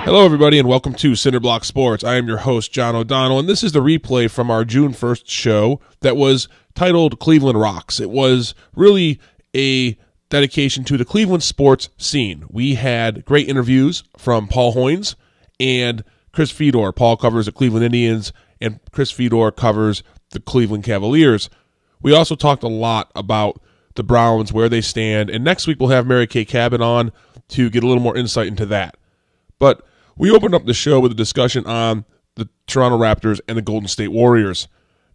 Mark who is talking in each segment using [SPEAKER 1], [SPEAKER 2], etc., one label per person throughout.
[SPEAKER 1] Hello, everybody, and welcome to Cinderblock Sports. I am your host, John O'Donnell, and this is the replay from our June 1st show that was titled Cleveland Rocks. It was really a dedication to the Cleveland sports scene. We had great interviews from Paul Hoynes and Chris Fedor. Paul covers the Cleveland Indians, and Chris Fedor covers the Cleveland Cavaliers. We also talked a lot about the Browns, where they stand, and next week we'll have Mary Kay Cabot on to get a little more insight into that. But we opened up the show with a discussion on the Toronto Raptors and the Golden State Warriors.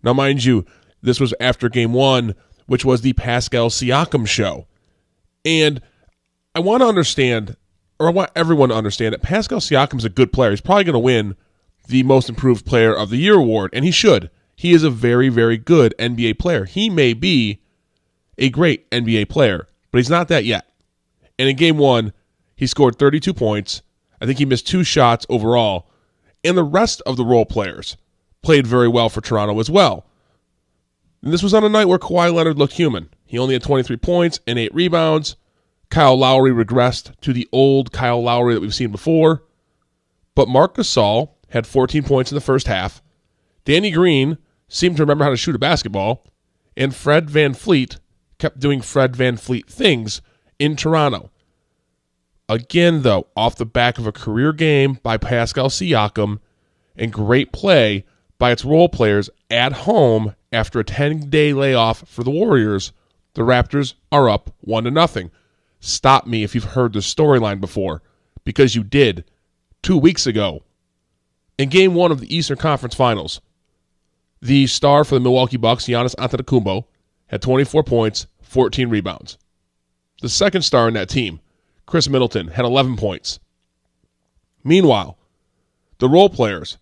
[SPEAKER 1] Now, mind you, this was after Game 1, which was the Pascal Siakam show. And I want to understand, or I want everyone to understand, that Pascal Siakam is a good player. He's probably going to win the Most Improved Player of the Year award, and he should. He is a very, very good NBA player. He may be a great NBA player, but he's not that yet. And in Game 1, he scored 32 points. I think he missed 2 shots overall, and the rest of the role players played very well for Toronto as well. And this was on a night where Kawhi Leonard looked human. He only had 23 points and 8 rebounds. Kyle Lowry regressed to the old Kyle Lowry that we've seen before. But Marc Gasol had 14 points in the first half. Danny Green seemed to remember how to shoot a basketball. And Fred VanVleet kept doing Fred VanVleet things in Toronto. Again, though, off the back of a career game by Pascal Siakam and great play by its role players at home after a 10-day layoff for the Warriors, the Raptors are up 1-0. Stop me if you've heard the storyline before, because you did 2 weeks ago. In Game 1 of the Eastern Conference Finals, the star for the Milwaukee Bucks, Giannis Antetokounmpo, had 24 points, 14 rebounds. The second star in that team, Chris Middleton, had 11 points. Meanwhile, the role players,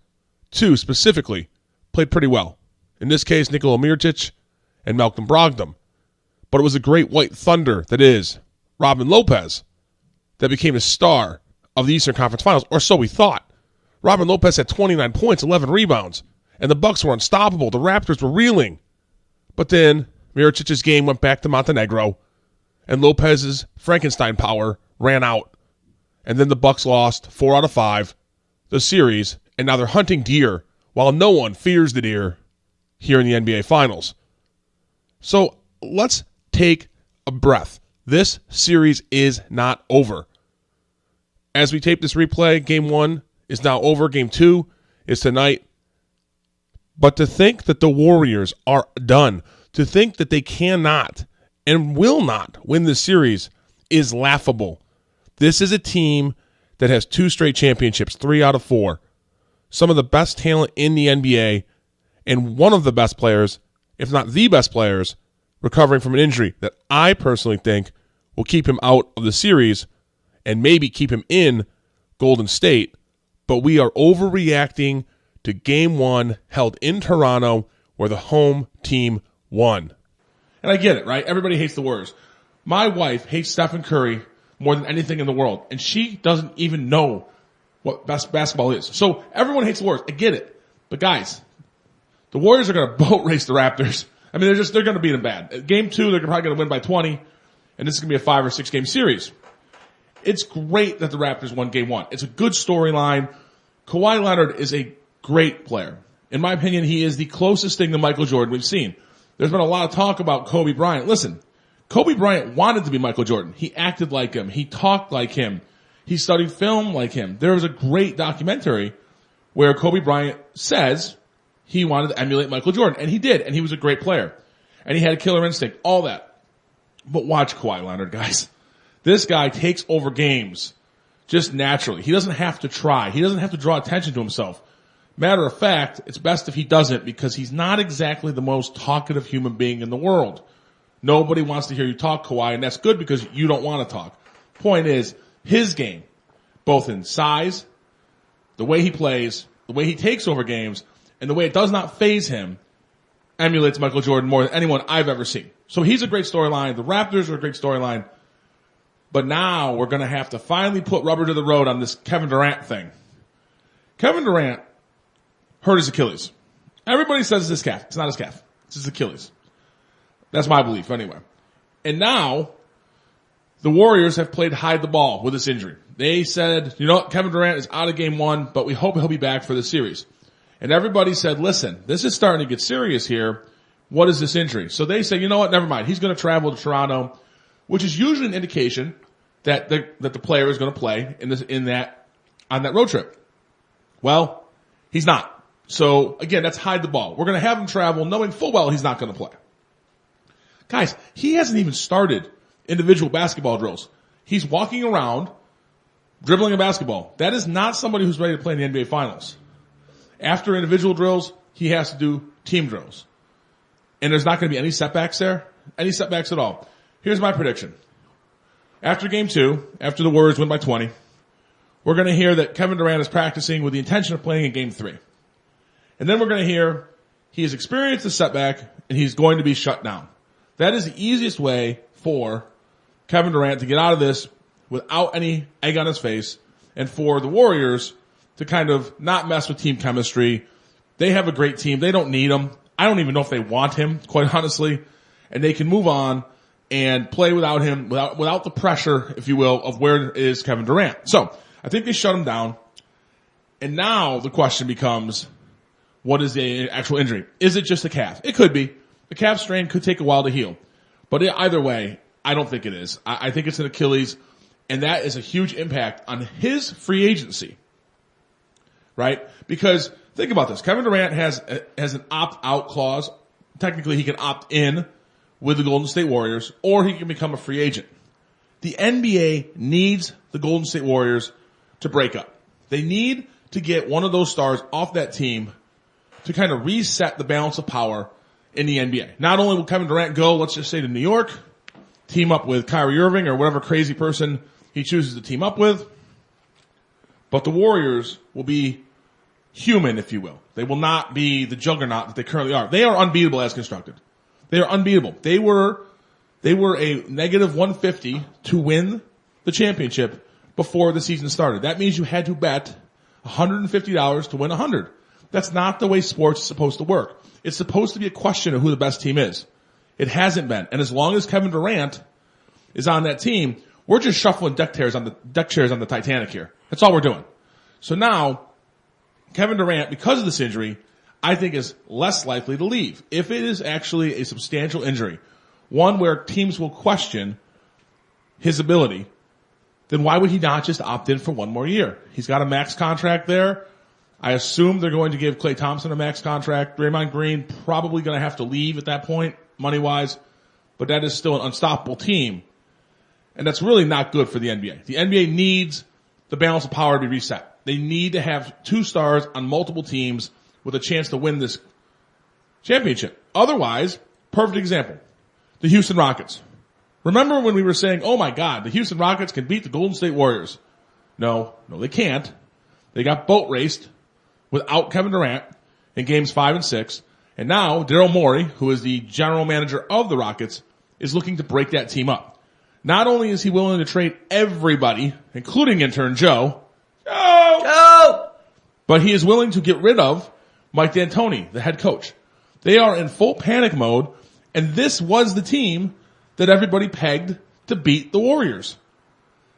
[SPEAKER 1] 2 specifically, played pretty well. In this case, Nikola Mirotic and Malcolm Brogdon. But it was a great white thunder that is Robin Lopez that became the star of the Eastern Conference Finals, or so we thought. Robin Lopez had 29 points, 11 rebounds, and the Bucks were unstoppable. The Raptors were reeling. But then Miricic's game went back to Montenegro, and Lopez's Frankenstein power ran out. And then the Bucks lost 4 out of 5, the series, and now they're hunting deer while no one fears the deer here in the NBA Finals. So let's take a breath. This series is not over. As we tape this replay, Game 1 is now over. Game 2 is tonight. But to think that the Warriors are done, to think that they cannot and will not win this series is laughable. This is a team that has 2 straight championships, 3 out of 4. Some of the best talent in the NBA, and one of the best players, if not the best players, recovering from an injury that I personally think will keep him out of the series and maybe keep him in Golden State. But we are overreacting to Game 1 held in Toronto where the home team won. And I get it, right? Everybody hates the Warriors. My wife hates Stephen Curry more than anything in the world, and she doesn't even know what best basketball is. So everyone hates the Warriors. I get it. But guys, the Warriors are going to boat race the Raptors. I mean, they're going to beat them bad. Game 2, they're probably going to win by 20, and this is going to be a 5 or 6 game series. It's great that the Raptors won Game 1. It's a good storyline. Kawhi Leonard is a great player. In my opinion, he is the closest thing to Michael Jordan we've seen. There's been a lot of talk about Kobe Bryant. Listen, Kobe Bryant wanted to be Michael Jordan. He acted like him. He talked like him. He studied film like him. There was a great documentary where Kobe Bryant says he wanted to emulate Michael Jordan, and he did, and he was a great player. And he had a killer instinct, all that. But watch Kawhi Leonard, guys. This guy takes over games just naturally. He doesn't have to try. He doesn't have to draw attention to himself. Matter of fact, it's best if he doesn't, because he's not exactly the most talkative human being in the world. Nobody wants to hear you talk, Kawhi, and that's good because you don't want to talk. Point is, his game, both in size, the way he plays, the way he takes over games, and the way it does not faze him, emulates Michael Jordan more than anyone I've ever seen. So he's a great storyline. The Raptors are a great storyline. But now we're going to have to finally put rubber to the road on this Kevin Durant thing. Kevin Durant hurt his Achilles. Everybody says it's his calf. It's not his calf. It's his Achilles. That's my belief anyway. And now the Warriors have played hide the ball with this injury. They said, you know what, Kevin Durant is out of game 1, but we hope he'll be back for the series. And everybody said, listen, this is starting to get serious here. What is this injury? So they say, you know what, never mind. He's going to travel to Toronto, which is usually an indication that the player is going to play on that road trip. Well, he's not. So again, that's hide the ball. We're going to have him travel knowing full well he's not going to play. Guys, he hasn't even started individual basketball drills. He's walking around dribbling a basketball. That is not somebody who's ready to play in the NBA Finals. After individual drills, he has to do team drills. And there's not going to be any setbacks there, any setbacks at all. Here's my prediction. After game 2, after the Warriors win by 20, we're going to hear that Kevin Durant is practicing with the intention of playing in game 3. And then we're going to hear he has experienced a setback and he's going to be shut down. That is the easiest way for Kevin Durant to get out of this without any egg on his face, and for the Warriors to kind of not mess with team chemistry. They have a great team. They don't need him. I don't even know if they want him, quite honestly. And they can move on and play without him, without the pressure, if you will, of where is Kevin Durant. So I think they shut him down. And now the question becomes, what is the actual injury? Is it just a calf? It could be. The calf strain could take a while to heal. But either way, I don't think it is. I think it's an Achilles, and that is a huge impact on his free agency. Right? Because think about this. Kevin Durant has an opt-out clause. Technically, he can opt in with the Golden State Warriors, or he can become a free agent. The NBA needs the Golden State Warriors to break up. They need to get one of those stars off that team to kind of reset the balance of power in the NBA. Not only will Kevin Durant go, let's just say, to New York, team up with Kyrie Irving or whatever crazy person he chooses to team up with, but the Warriors will be human, if you will. They will not be the juggernaut that they currently are. They are unbeatable as constructed. They are unbeatable. They were a negative 150 to win the championship before the season started. That means you had to bet $150 to win 100. That's not the way sports is supposed to work. It's supposed to be a question of who the best team is. It hasn't been. And as long as Kevin Durant is on that team, we're just shuffling deck chairs on the Titanic here. That's all we're doing. So now, Kevin Durant, because of this injury, I think is less likely to leave. If it is actually a substantial injury, one where teams will question his ability, then why would he not just opt in for one more year? He's got a max contract there. I assume they're going to give Klay Thompson a max contract. Draymond Green probably going to have to leave at that point, money-wise. But that is still an unstoppable team. And that's really not good for the NBA. The NBA needs the balance of power to be reset. They need to have two stars on multiple teams with a chance to win this championship. Otherwise, perfect example, the Houston Rockets. Remember when we were saying, oh my God, the Houston Rockets can beat the Golden State Warriors? No, they can't. They got boat raced without Kevin Durant in games 5 and 6. And now Daryl Morey, who is the general manager of the Rockets, is looking to break that team up. Not only is he willing to trade everybody, including intern Joe, but he is willing to get rid of Mike D'Antoni, the head coach. They are in full panic mode, and this was the team that everybody pegged to beat the Warriors.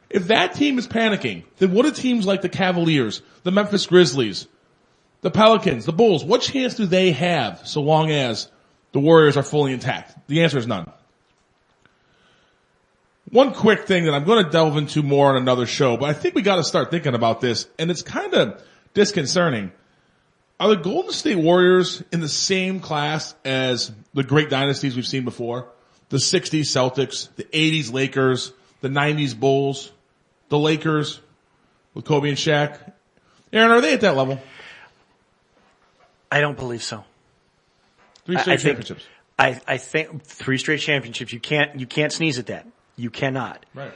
[SPEAKER 1] If that team is panicking, then what do teams like the Cavaliers, the Memphis Grizzlies, the Pelicans, the Bulls, what chance do they have so long as the Warriors are fully intact? The answer is none. One quick thing that I'm going to delve into more on another show, but I think we got to start thinking about this, and it's kind of disconcerting. Are the Golden State Warriors in the same class as the great dynasties we've seen before? The 60s Celtics, the 80s Lakers, the 90s Bulls, the Lakers with Kobe and Shaq. Aaron, are they at that level?
[SPEAKER 2] I don't believe so.
[SPEAKER 1] 3 straight championships.
[SPEAKER 2] I think 3 straight championships. You can't sneeze at that. You cannot.
[SPEAKER 1] Right.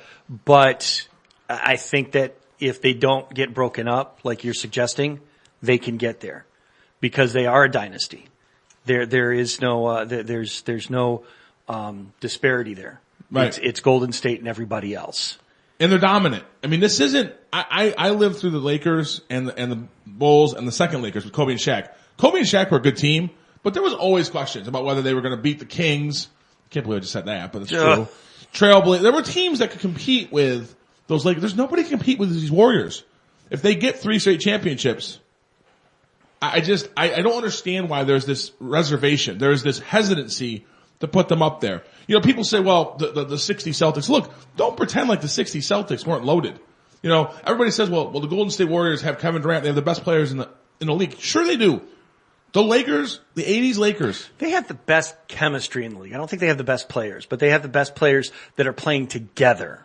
[SPEAKER 2] But I think that if they don't get broken up, like you're suggesting, they can get there because they are a dynasty. There is no there's no disparity there.
[SPEAKER 1] Right.
[SPEAKER 2] It's Golden State and everybody else.
[SPEAKER 1] And they're dominant. I mean, this isn't. I lived through the Lakers and the Bulls and the second Lakers with Kobe and Shaq. Kobe and Shaq were a good team, but there was always questions about whether they were going to beat the Kings. I can't believe I just said that, but it's true. Trailblazers. There were teams that could compete with those Lakers. There's nobody to compete with these Warriors. If they get 3 straight championships, I don't understand why there's this reservation. There's this hesitancy to put them up there. You know, people say, well, the 60 Celtics. Look, don't pretend like the 60 Celtics weren't loaded. You know, everybody says, well, the Golden State Warriors have Kevin Durant. They have the best players in the league. Sure they do. The Lakers, the 80s Lakers.
[SPEAKER 2] They have the best chemistry in the league. I don't think they have the best players, but they have the best players that are playing together.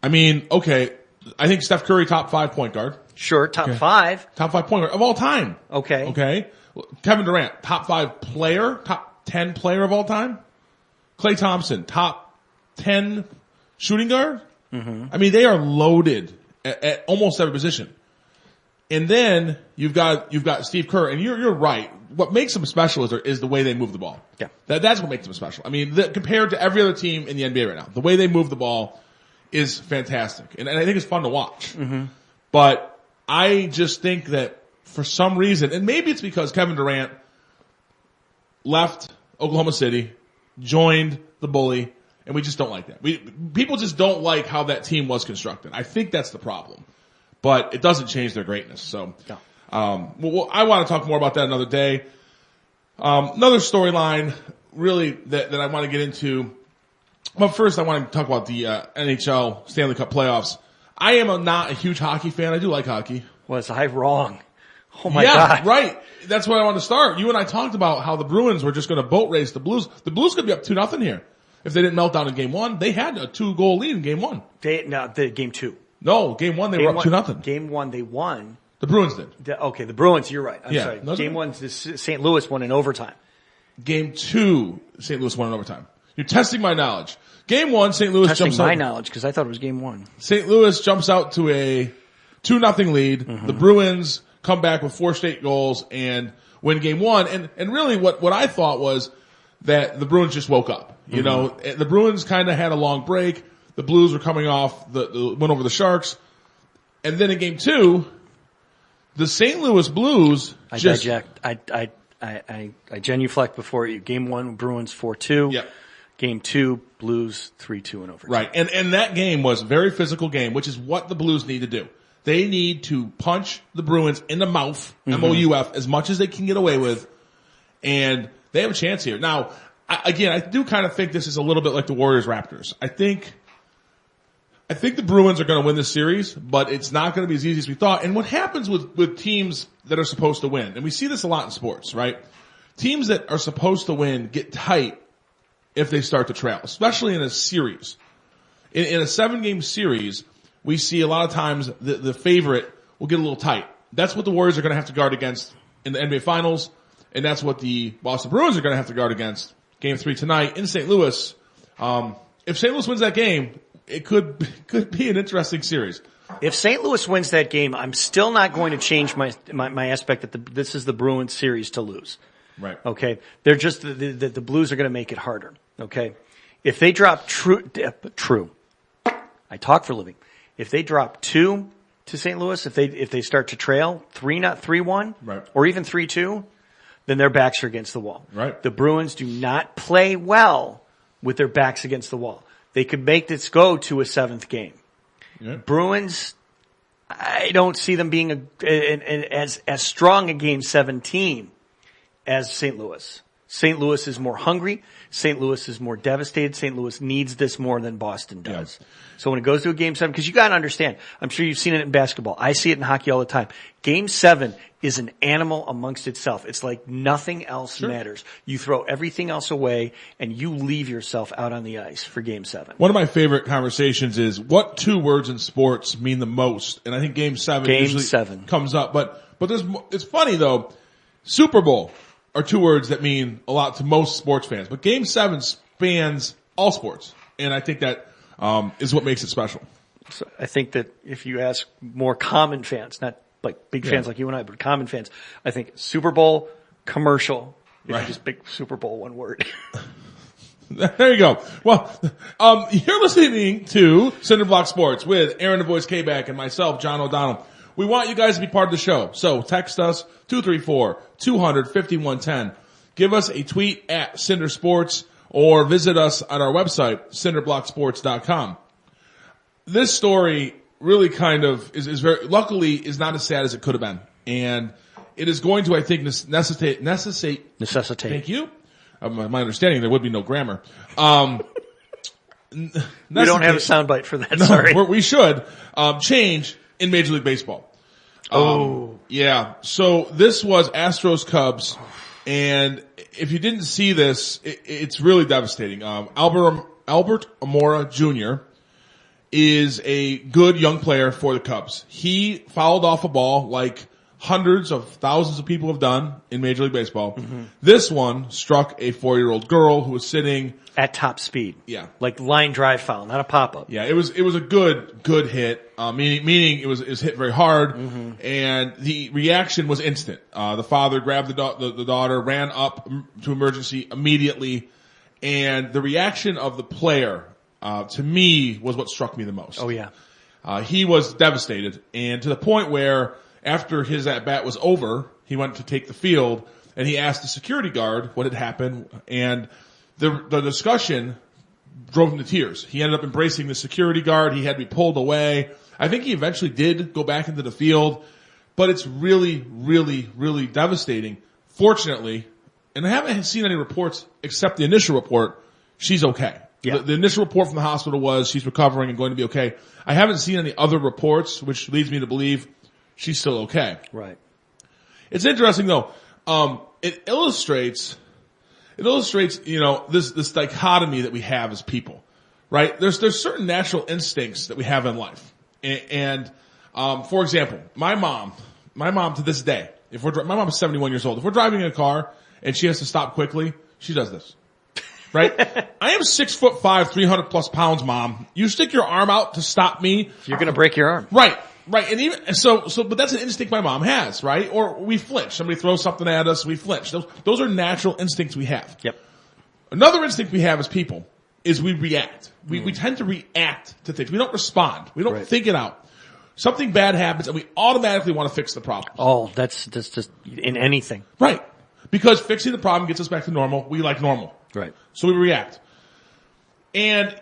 [SPEAKER 1] I mean, okay, I think Steph Curry, top 5 point guard.
[SPEAKER 2] Sure, top 5.
[SPEAKER 1] Top 5 point guard of all time.
[SPEAKER 2] Okay.
[SPEAKER 1] Okay. Kevin Durant, top 5 player, top 10 player of all time. Klay Thompson, top 10 shooting guard. Mm-hmm. I mean, they are loaded at almost every position. And then you've got Steve Kerr, and you're right. What makes them special is the way they move the ball.
[SPEAKER 2] Yeah.
[SPEAKER 1] That's what makes them special. I mean, compared to every other team in the NBA right now, the way they move the ball is fantastic. And I think it's fun to watch. Mm-hmm. But I just think that for some reason, and maybe it's because Kevin Durant left Oklahoma City, joined the Bully, and we just don't like that. People just don't like how that team was constructed. I think that's the problem. But it doesn't change their greatness. So,
[SPEAKER 2] no.
[SPEAKER 1] I want to talk more about that another day. Another storyline, really, that I want to get into. But first, I want to talk about the NHL Stanley Cup playoffs. I am not a huge hockey fan. I do like hockey.
[SPEAKER 2] Was I wrong? Oh my God.
[SPEAKER 1] Yeah, right. That's where I want to start. You and I talked about how the Bruins were just going to boat race the Blues. The Blues could be up 2-0 here. If they didn't melt down in game 1, they had a 2-goal lead in game 1.
[SPEAKER 2] The game 2.
[SPEAKER 1] No, game 1 they were up 2-0.
[SPEAKER 2] Game 1 they won.
[SPEAKER 1] The Bruins did.
[SPEAKER 2] The Bruins, you're right. I'm sorry. Game 1, St. Louis won in overtime.
[SPEAKER 1] Game 2, St. Louis won in overtime. You're testing my knowledge. Game 1, St. Louis jumps out.
[SPEAKER 2] Testing my knowledge because I thought it was game 1.
[SPEAKER 1] St. Louis jumps out to a 2-0 lead. Mm-hmm. The Bruins come back with 4 straight goals and win game 1. And really what I thought was that the Bruins just woke up. You know, the Bruins kind of had a long break. The Blues were coming off the win over the Sharks. And then in game 2, the St. Louis Blues
[SPEAKER 2] I genuflect before you. Game 1, Bruins 4-2.
[SPEAKER 1] Yep.
[SPEAKER 2] Game 2, Blues 3-2 in overtime.
[SPEAKER 1] Right. And that game was a very physical game, which is what the Blues need to do. They need to punch the Bruins in the mouth, M-O-U-F, as much as they can get away with. And they have a chance here. Now, I do kind of think this is a little bit like the Warriors-Raptors. I think the Bruins are going to win this series, but it's not going to be as easy as we thought. And what happens with teams that are supposed to win, and we see this a lot in sports, right? Teams that are supposed to win get tight if they start to trail, especially in a series. In a 7-game series, we see a lot of times the favorite will get a little tight. That's what the Warriors are going to have to guard against in the NBA Finals, and that's what the Boston Bruins are going to have to guard against Game 3 tonight in St. Louis. If St. Louis wins that game, it could be an interesting series.
[SPEAKER 2] If St. Louis wins that game, I'm still not going to change my aspect that this is the Bruins series to lose.
[SPEAKER 1] Right.
[SPEAKER 2] Okay. They're just the Blues are going to make it harder. Okay. If they drop true. I talk for a living. If they drop 2 to St. Louis, if they start to trail 3-1,
[SPEAKER 1] right,
[SPEAKER 2] or even 3-2, then their backs are against the wall.
[SPEAKER 1] Right.
[SPEAKER 2] The Bruins do not play well with their backs against the wall. They could make this go to a 7th game. Yeah. Bruins, I don't see them being as strong a game 17 as St. Louis. St. Louis is more hungry. St. Louis is more devastated. St. Louis needs this more than Boston does. Yeah. So when it goes to a game 7, because you got to understand, I'm sure you've seen it in basketball. I see it in hockey all the time. Game 7 is an animal amongst itself. It's like nothing else matters. You throw everything else away and you leave yourself out on the ice for game 7.
[SPEAKER 1] One of my favorite conversations is what 2 words in sports mean the most? And I think game 7 usually comes up. But it's funny though. Super Bowl are 2 words that mean a lot to most sports fans. But game 7 spans all sports. And I think that is what makes it special.
[SPEAKER 2] So I think that if you ask more common fans, not like big fans like you and I, but common fans, I think Super Bowl, commercial, just big Super Bowl, 1 word.
[SPEAKER 1] There you go. Well, you're listening to Cinderblock Sports with Aaron the Voice K-Back and myself, John O'Donnell. We want you guys to be part of the show. So text us 234-200-5110. Give us a tweet at Cinder Sports or visit us on our website, cinderblocksports.com. This story really kind of is very, luckily is not as sad as it could have been. And it is going to, I think, necessitate. Thank you. My understanding, there would be no grammar.
[SPEAKER 2] We don't have a soundbite for that. Sorry.
[SPEAKER 1] We should, change in Major League Baseball. Yeah. So this was Astros Cubs. And if you didn't see this, it's really devastating. Albert Amora Jr. is a good young player for the Cubs. He fouled off a ball like hundreds of thousands of people have done in Major League Baseball. Mm-hmm. This one struck a 4-year-old girl who was sitting
[SPEAKER 2] at top speed.
[SPEAKER 1] Yeah.
[SPEAKER 2] Like line drive foul, not a pop-up.
[SPEAKER 1] Yeah, it was a good hit, meaning it was hit very hard, mm-hmm. and the reaction was instant. The father grabbed the daughter, ran up to emergency immediately, and the reaction of the player, to me, was what struck me the most.
[SPEAKER 2] Oh yeah.
[SPEAKER 1] He was devastated, and to the point where after his at-bat was over, he went to take the field, and he asked the security guard what had happened, and the discussion drove him to tears. He ended up embracing the security guard. He had to be pulled away. I think he eventually did go back into the field, but it's really, really, really devastating. Fortunately, and I haven't seen any reports except the initial report, she's okay.
[SPEAKER 2] Yeah.
[SPEAKER 1] The initial report from the hospital was she's recovering and going to be okay. I haven't seen any other reports, which leads me to believe she's still okay.
[SPEAKER 2] Right.
[SPEAKER 1] It's interesting though. It illustrates, this dichotomy that we have as people, right? There's certain natural instincts that we have in life. And for example, my mom to this day, my mom is 71 years old. If we're driving in a car and she has to stop quickly, she does this. Right? I am 6'5", 300 plus pounds, Mom. You stick your arm out to stop me.
[SPEAKER 2] You're gonna break your arm.
[SPEAKER 1] Right. And even, but that's an instinct my mom has, right? Or we flinch. Somebody throws something at us, we flinch. Those are natural instincts we have.
[SPEAKER 2] Yep.
[SPEAKER 1] Another instinct we have as people is we react. We tend to react to things. We don't respond. We don't think it out. Something bad happens and we automatically want to fix the problem.
[SPEAKER 2] Oh, that's just in anything.
[SPEAKER 1] Right. Because fixing the problem gets us back to normal. We like normal.
[SPEAKER 2] Right.
[SPEAKER 1] So we react. And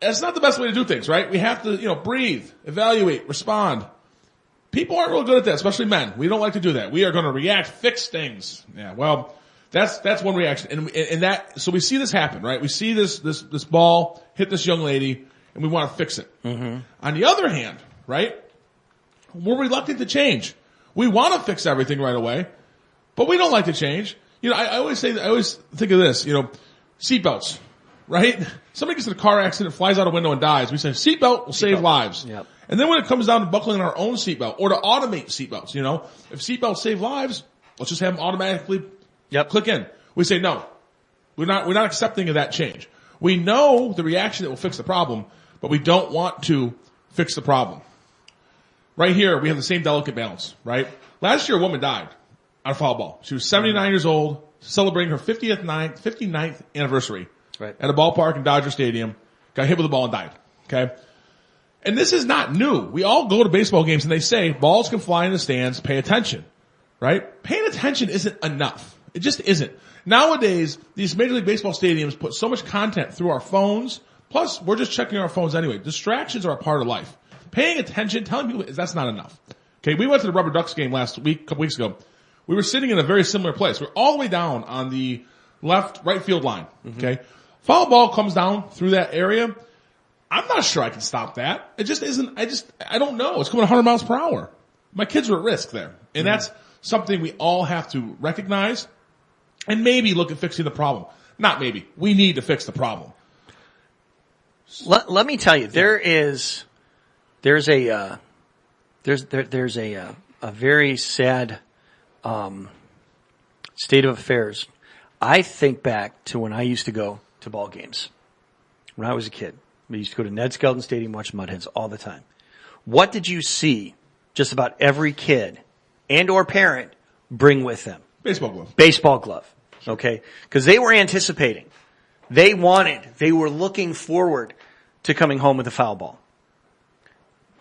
[SPEAKER 1] that's not the best way to do things, right? We have to, breathe, evaluate, respond. People aren't real good at that, especially men. We don't like to do that. We are going to react, fix things. Yeah, well, that's one reaction. And so we see this happen, right? We see this ball hit this young lady and we want to fix it. Mm-hmm. On the other hand, right? We're reluctant to change. We want to fix everything right away, but we don't like to change. I always think of this, seatbelts, right? Somebody gets in a car accident, flies out a window and dies. We say seatbelt will save lives.
[SPEAKER 2] Yep.
[SPEAKER 1] And then when it comes down to buckling our own seatbelt or to automate seatbelts, if seatbelts save lives, let's just have them automatically click in. We say no. We're not accepting of that change. We know the reaction that will fix the problem, but we don't want to fix the problem. Right here, we have the same delicate balance, right? Last year, a woman died on a foul ball. She was 79 years old, celebrating her 59th anniversary at a ballpark in Dodger Stadium, got hit with a ball and died. Okay? And this is not new. We all go to baseball games and they say, balls can fly in the stands, pay attention. Right? Paying attention isn't enough. It just isn't. Nowadays, these Major League Baseball stadiums put so much content through our phones, plus we're just checking our phones anyway. Distractions are a part of life. Paying attention, telling people that's not enough. Okay, we went to the Rubber Ducks game a couple weeks ago. We were sitting in a very similar place. We're all the way down on the right field line. Okay. Foul ball comes down through that area. I'm not sure I can stop that. It just isn't, I don't know. It's coming 100 miles per hour. My kids are at risk there. And that's something we all have to recognize and maybe look at fixing the problem. Not maybe. We need to fix the problem.
[SPEAKER 2] Let me tell you, there's a very sad, state of affairs. I think back to when I used to go to ball games when I was a kid. We used to go to Ned Skelton Stadium, watch Mudhens all the time. What did you see just about every kid and or parent bring with them?
[SPEAKER 1] Baseball glove.
[SPEAKER 2] Baseball glove. Okay. Cause they were anticipating. They were looking forward to coming home with a foul ball.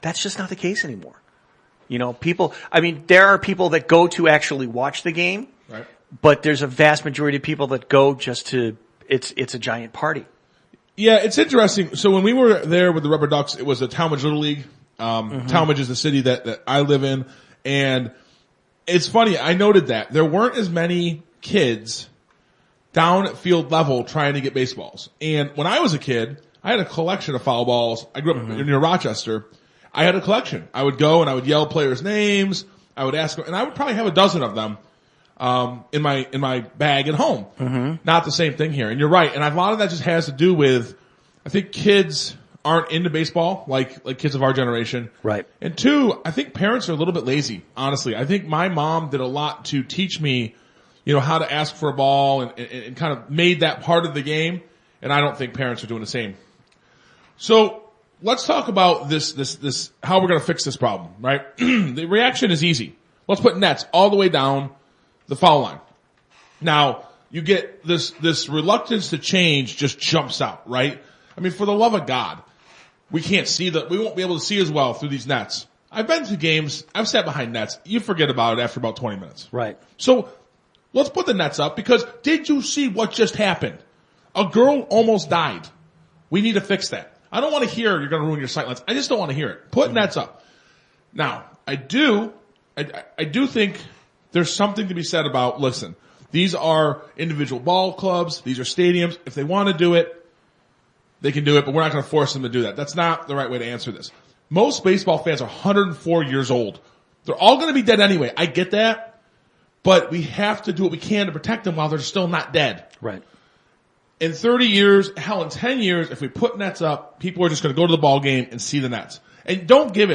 [SPEAKER 2] That's just not the case anymore. There are people that go to actually watch the game, right? But there's a vast majority of people that go just to it's a giant party.
[SPEAKER 1] Yeah, it's interesting. So when we were there with the Rubber Ducks, it was a Talmadge Little League. Talmadge is the city that I live in. And it's funny, I noted that there weren't as many kids down at field level trying to get baseballs. And when I was a kid, I had a collection of foul balls. I grew up near Rochester. I had a collection. I would go and I would yell players' names. I would ask, and I would probably have a dozen of them in my bag at home. Not the same thing here. And you're right. And a lot of that just has to do with, I think kids aren't into baseball like kids of our generation.
[SPEAKER 2] Right.
[SPEAKER 1] And two, I think parents are a little bit lazy, honestly. I think my mom did a lot to teach me, how to ask for a ball and kind of made that part of the game. And I don't think parents are doing the same. So let's talk about this, how we're going to fix this problem, right? The reaction is easy. Let's put nets all the way down the foul line. Now, you get this reluctance to change just jumps out, right? I mean, for the love of God, we won't be able to see as well through these nets. I've been to games, I've sat behind nets. You forget about it after about 20 minutes.
[SPEAKER 2] Right.
[SPEAKER 1] So let's put the nets up because did you see what just happened? A girl almost died. We need to fix that. I don't want to hear you're going to ruin your sightlines. I just don't want to hear it. Put nets up. Now, I do think there's something to be said about, listen, these are individual ball clubs. These are stadiums. If they want to do it, they can do it, but we're not going to force them to do that. That's not the right way to answer this. Most baseball fans are 104 years old. They're all going to be dead anyway. I get that, but we have to do what we can to protect them while they're still not dead.
[SPEAKER 2] Right.
[SPEAKER 1] In 30 years, hell, in 10 years, if we put nets up, people are just going to go to the ball game and see the nets. And don't leave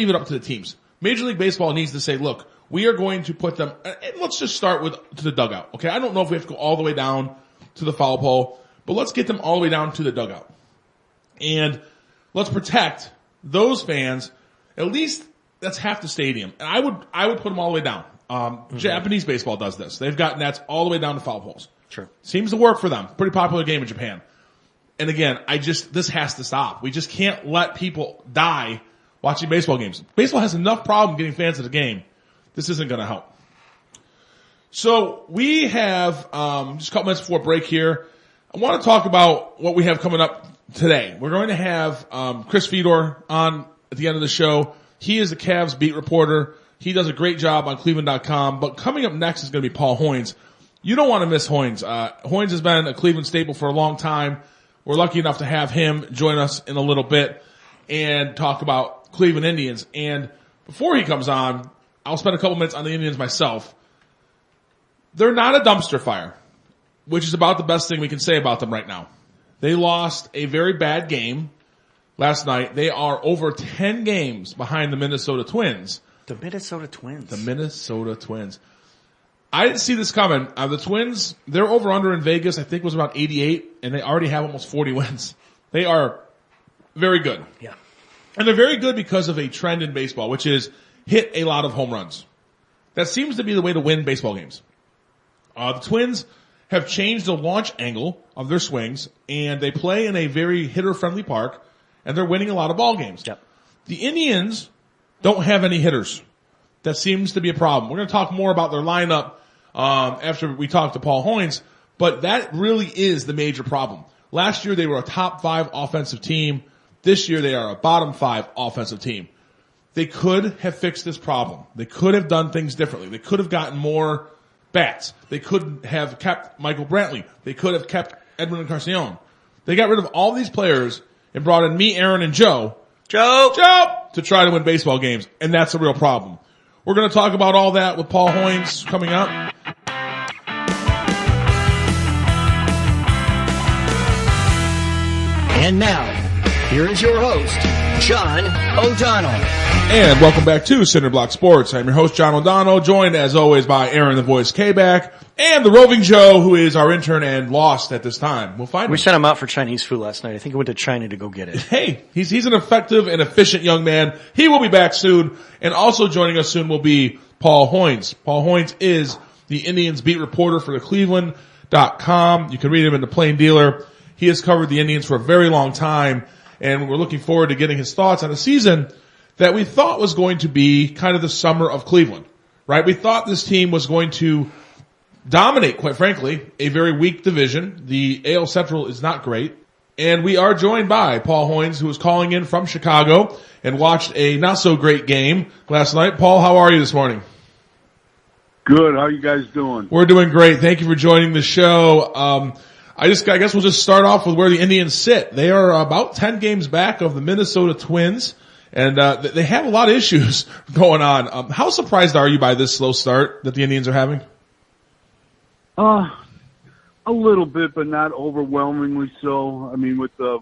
[SPEAKER 1] it up to the teams. Major League Baseball needs to say, look, we are going to put them, and let's just start to the dugout. Okay. I don't know if we have to go all the way down to the foul pole, but let's get them all the way down to the dugout. And let's protect those fans. At least that's half the stadium. And I would put them all the way down. Japanese baseball does this. They've got nets all the way down to foul poles.
[SPEAKER 2] Sure.
[SPEAKER 1] Seems to work for them. Pretty popular game in Japan. And again, this has to stop. We just can't let people die watching baseball games. Baseball has enough problem getting fans to the game. This isn't going to help. So we have just a couple minutes before break here. I want to talk about what we have coming up today. We're going to have Chris Fedor on at the end of the show. He is the Cavs beat reporter. He does a great job on Cleveland.com. But coming up next is going to be Paul Hoynes. You don't want to miss Hoynes. Hoynes has been a Cleveland staple for a long time. We're lucky enough to have him join us in a little bit and talk about Cleveland Indians. And before he comes on, I'll spend a couple minutes on the Indians myself. They're not a dumpster fire, which is about the best thing we can say about them right now. They lost a very bad game last night. They are over 10 games behind the Minnesota Twins.
[SPEAKER 2] The Minnesota Twins.
[SPEAKER 1] I didn't see this coming. The Twins, their over-under in Vegas, I think, was about 88, and they already have almost 40 wins. They are very good.
[SPEAKER 2] Yeah.
[SPEAKER 1] And they're very good because of a trend in baseball, which is hit a lot of home runs. That seems to be the way to win baseball games. The Twins have changed the launch angle of their swings, and they play in a very hitter-friendly park, and they're winning a lot of ball games.
[SPEAKER 2] Yep.
[SPEAKER 1] The Indians don't have any hitters. That seems to be a problem. We're going to talk more about their lineup after we talk to Paul Hoynes, but that really is the major problem. Last year, they were a top 5 offensive team. This year, they are a bottom 5 offensive team. They could have fixed this problem. They could have done things differently. They could have gotten more bats. They could have kept Michael Brantley. They could have kept Edwin Encarnacion. They got rid of all these players and brought in me, Aaron, and Joe to try to win baseball games, and that's a real problem. We're going to talk about all that with Paul Hoynes coming up.
[SPEAKER 3] And now, here is your host, Jon O'Donnell.
[SPEAKER 1] And welcome back to Cinder Block Sports. I'm your host, Jon O'Donnell, joined as always by Aaron the Voice K-Back and the roving Joe, who is our intern and lost at this time. We'll find him.
[SPEAKER 2] We sent him out for Chinese food last night. I think he went to China to go get it.
[SPEAKER 1] Hey, he's an effective and efficient young man. He will be back soon. And also joining us soon will be Paul Hoynes. Paul Hoynes is the Indians beat reporter for the Cleveland.com. You can read him in the Plain Dealer. He has covered the Indians for a very long time, and we're looking forward to getting his thoughts on a season that we thought was going to be kind of the summer of Cleveland, right? We thought this team was going to dominate, quite frankly, a very weak division. The AL Central is not great. And we are joined by Paul Hoynes, who is calling in from Chicago and watched a not-so-great game last night. Paul, how are you this morning?
[SPEAKER 4] Good. How are you guys doing?
[SPEAKER 1] We're doing great. Thank you for joining the show. I guess we'll just start off with where the Indians sit. They are about 10 games back of the Minnesota Twins, and they have a lot of issues going on. How surprised are you by this slow start that the Indians are having?
[SPEAKER 4] A little bit, but not overwhelmingly so. I mean, with the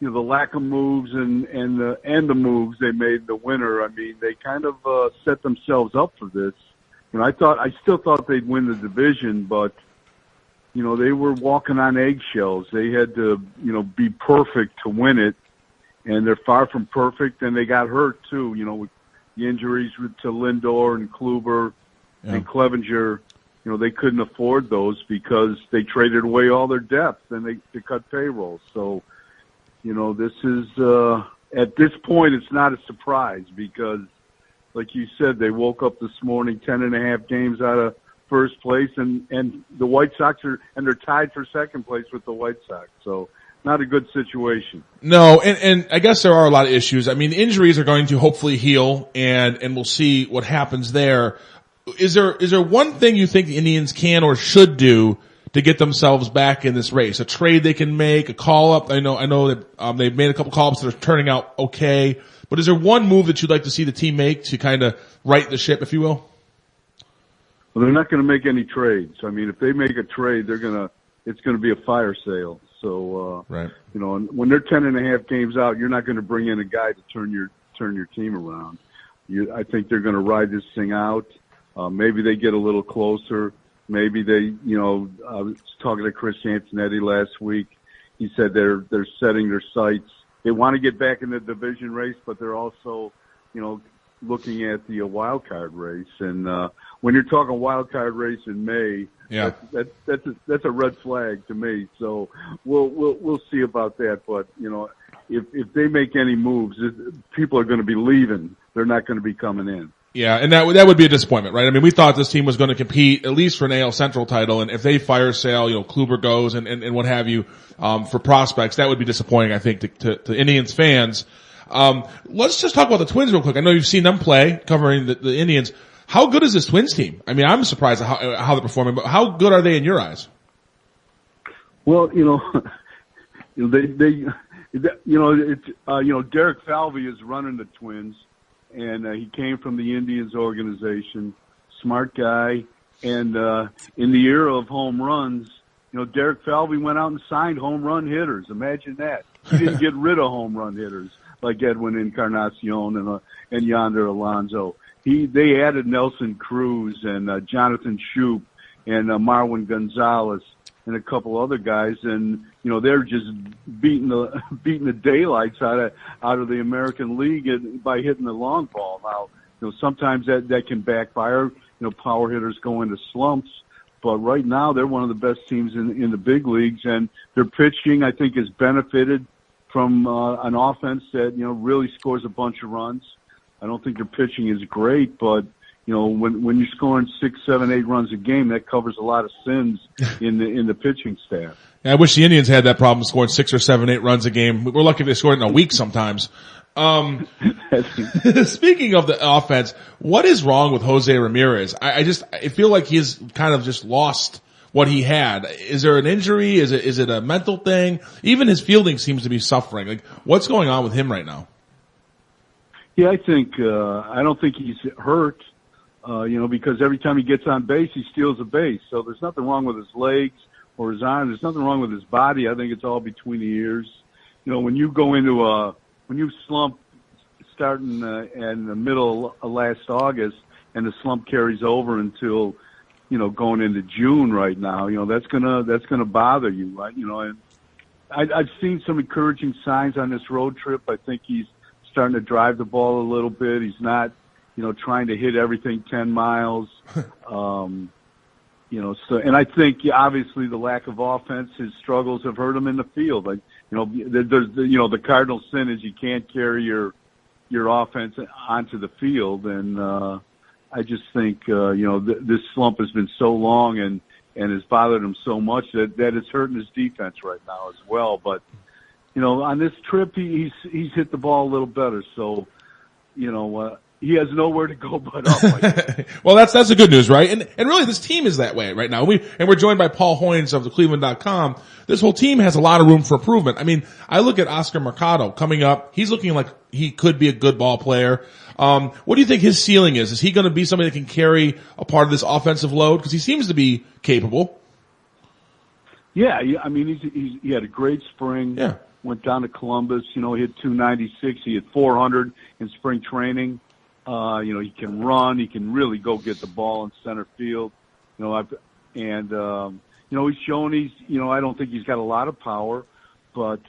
[SPEAKER 4] lack of moves and the moves they made in the winter, I mean, they kind of set themselves up for this. I still thought they'd win the division, but they were walking on eggshells. They had to be perfect to win it, and they're far from perfect. And they got hurt too. With the injuries to Lindor and Kluber and Clevenger. They couldn't afford those because they traded away all their depth and they cut payroll. So, this is, at this point, it's not a surprise because, like you said, they woke up this morning 10.5 games out of first place and the White Sox they're tied for second place with the White Sox. So, not a good situation.
[SPEAKER 1] No, and I guess there are a lot of issues. I mean, injuries are going to hopefully heal and we'll see what happens there. Is there one thing you think the Indians can or should do to get themselves back in this race? A trade they can make, a call up. I know that they've made a couple call ups that are turning out okay. But is there one move that you'd like to see the team make to kind of right the ship, if you will?
[SPEAKER 4] Well, they're not going to make any trades. I mean, if they make a trade, it's going to be a fire sale. So,
[SPEAKER 1] right.
[SPEAKER 4] When they're 10.5 games out, you're not going to bring in a guy to turn your team around. I think they're going to ride this thing out. Maybe they get a little closer. Maybe they, I was talking to Chris Antonetti last week. He said they're setting their sights. They want to get back in the division race, but they're also, looking at the wild card race. And when you're talking wild card race in May, that's a red flag to me. So we'll see about that. But if they make any moves, people are going to be leaving. They're not going to be coming in.
[SPEAKER 1] Yeah, and that would be a disappointment, right? I mean, we thought this team was going to compete at least for an AL Central title, and if they fire sale, Kluber goes and what have you, for prospects, that would be disappointing, I think, to Indians fans. Let's just talk about the Twins real quick. I know you've seen them play, covering the Indians. How good is this Twins team? I mean, I'm surprised at how they're performing, but how good are they in your eyes?
[SPEAKER 4] Well, Derek Falvey is running the Twins. And he came from the Indians organization, smart guy. And in the era of home runs, Derek Falvey went out and signed home run hitters. Imagine that. He didn't get rid of home run hitters like Edwin Encarnacion and Yonder Alonso. They added Nelson Cruz and Jonathan Shoup and Marwin Gonzalez and a couple other guys, and they're just beating the daylights out of the American League by hitting the long ball. Now, sometimes that can backfire. Power hitters go into slumps, but right now they're one of the best teams in the big leagues, and their pitching I think has benefited from an offense that really scores a bunch of runs. I don't think their pitching is great, but when you're scoring 6, 7, 8 runs a game, that covers a lot of sins in the pitching staff.
[SPEAKER 1] Yeah, I wish the Indians had that problem, scoring 6 or 7, 8 runs a game. We're lucky they scored in a week sometimes. Speaking of the offense, what is wrong with Jose Ramirez? I feel like he's kind of just lost what he had. Is there an injury? Is it a mental thing? Even his fielding seems to be suffering. Like, what's going on with him right now?
[SPEAKER 4] Yeah, I don't think he's hurt. Because every time he gets on base, he steals a base. So there's nothing wrong with his legs or his arm. There's nothing wrong with his body. I think it's all between the ears. When you go into when you slump starting in the middle of last August and the slump carries over until, going into June right now, that's gonna bother you, right? And I've seen some encouraging signs on this road trip. I think he's starting to drive the ball a little bit. He's not, trying to hit everything 10 miles. And I think obviously the lack of offense, his struggles have hurt him in the field. Like, the cardinal sin is you can't carry your offense onto the field. And, I just think, this slump has been so long and has bothered him so much that it's hurting his defense right now as well. But, on this trip, he's hit the ball a little better. So, he has nowhere to go but up.
[SPEAKER 1] Well, that's the good news, right? And really this team is that way right now. We're joined by Paul Hoynes of the Cleveland.com. This whole team has a lot of room for improvement. I mean, I look at Oscar Mercado coming up. He's looking like he could be a good ball player. What do you think his ceiling is? Is he going to be somebody that can carry a part of this offensive load? Because he seems to be capable.
[SPEAKER 4] Yeah, I mean, he had a great spring.
[SPEAKER 1] Yeah.
[SPEAKER 4] Went down to Columbus. He hit 296. He had 400 in spring training. He can run. He can really go get the ball in center field. He's shown I don't think he's got a lot of power, but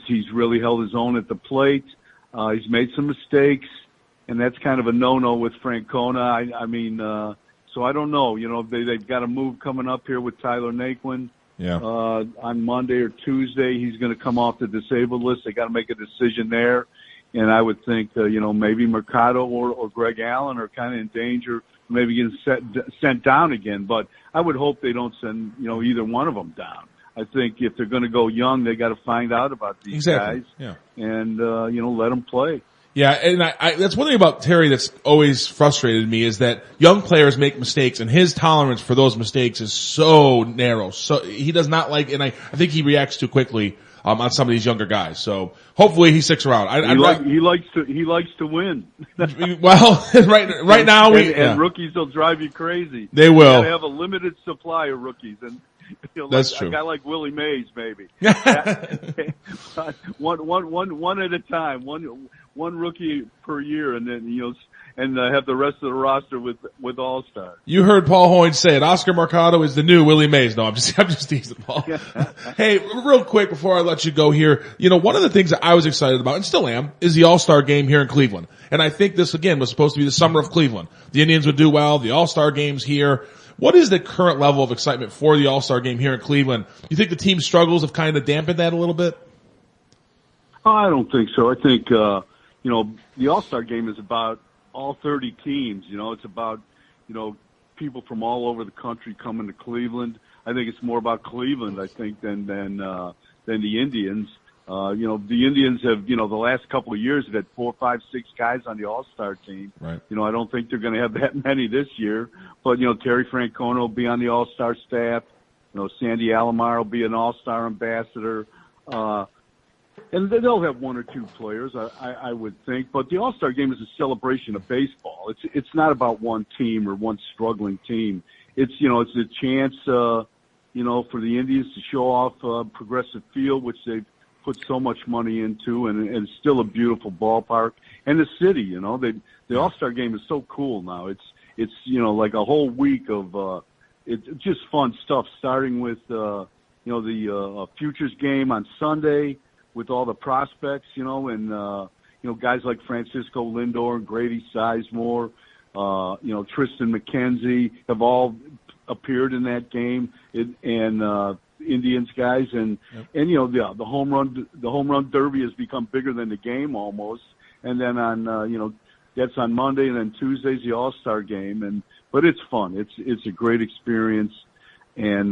[SPEAKER 4] he's really held his own at the plate. He's made some mistakes, and that's kind of a no-no with Francona. So I don't know. They've got a move coming up here with Tyler Naquin.
[SPEAKER 1] Yeah.
[SPEAKER 4] On Monday or Tuesday, he's going to come off the disabled list. They got to make a decision there. And I would think, maybe Mercado or Greg Allen are kind of in danger of maybe getting sent down again. But I would hope they don't send, either one of them down. I think if they're going to go young, they got to find out about these guys.
[SPEAKER 1] Yeah.
[SPEAKER 4] And, let them play.
[SPEAKER 1] Yeah, and I that's one thing about Terry that's always frustrated me is that young players make mistakes, and his tolerance for those mistakes is so narrow. So he does not like, and I think he reacts too quickly on some of these younger guys. So hopefully he sticks around.
[SPEAKER 4] He likes to win.
[SPEAKER 1] Well, right now
[SPEAKER 4] and rookies will drive you crazy.
[SPEAKER 1] They will.
[SPEAKER 4] You gotta have a limited supply of rookies, and
[SPEAKER 1] that's true.
[SPEAKER 4] A guy like Willie Mays, maybe. one at a time. One rookie per year, and then have the rest of the roster with all-stars.
[SPEAKER 1] You heard Paul Hoynes say it. Oscar Mercado is the new Willie Mays. No, I'm just teasing, Paul. Hey, real quick before I let you go here, one of the things that I was excited about, and still am, is the All-Star game here in Cleveland. And I think this, again, was supposed to be the summer of Cleveland. The Indians would do well, the All-Star game's here. What is the current level of excitement for the All-Star game here in Cleveland? You think the team's struggles have kind of dampened that a little bit?
[SPEAKER 4] I don't think so. I think, the All-Star game is about all 30 teams. It's about, people from all over the country coming to Cleveland. I think it's more about Cleveland, I think, than the Indians. The Indians have, the last couple of years have had 4, 5, 6 guys on the All-Star team.
[SPEAKER 1] Right.
[SPEAKER 4] I don't think they're going to have that many this year. But, Terry Francona will be on the All-Star staff. Sandy Alomar will be an All-Star ambassador. And they'll have 1 or 2 players, I would think. But the All-Star game is a celebration of baseball. It's not about one team or one struggling team. It's a chance, for the Indians to show off Progressive Field, which they've put so much money into, and it's still a beautiful ballpark. And the city, the All-Star game is so cool now. It's like a whole week of it's just fun stuff, starting with the Futures game on Sunday, with all the prospects, and guys like Francisco Lindor and Grady Sizemore, Tristan McKenzie have all appeared in that game, and Indians guys, and the home run derby has become bigger than the game almost. And then on that's on Monday, and then Tuesday's the All-Star game, but it's fun. It's a great experience, and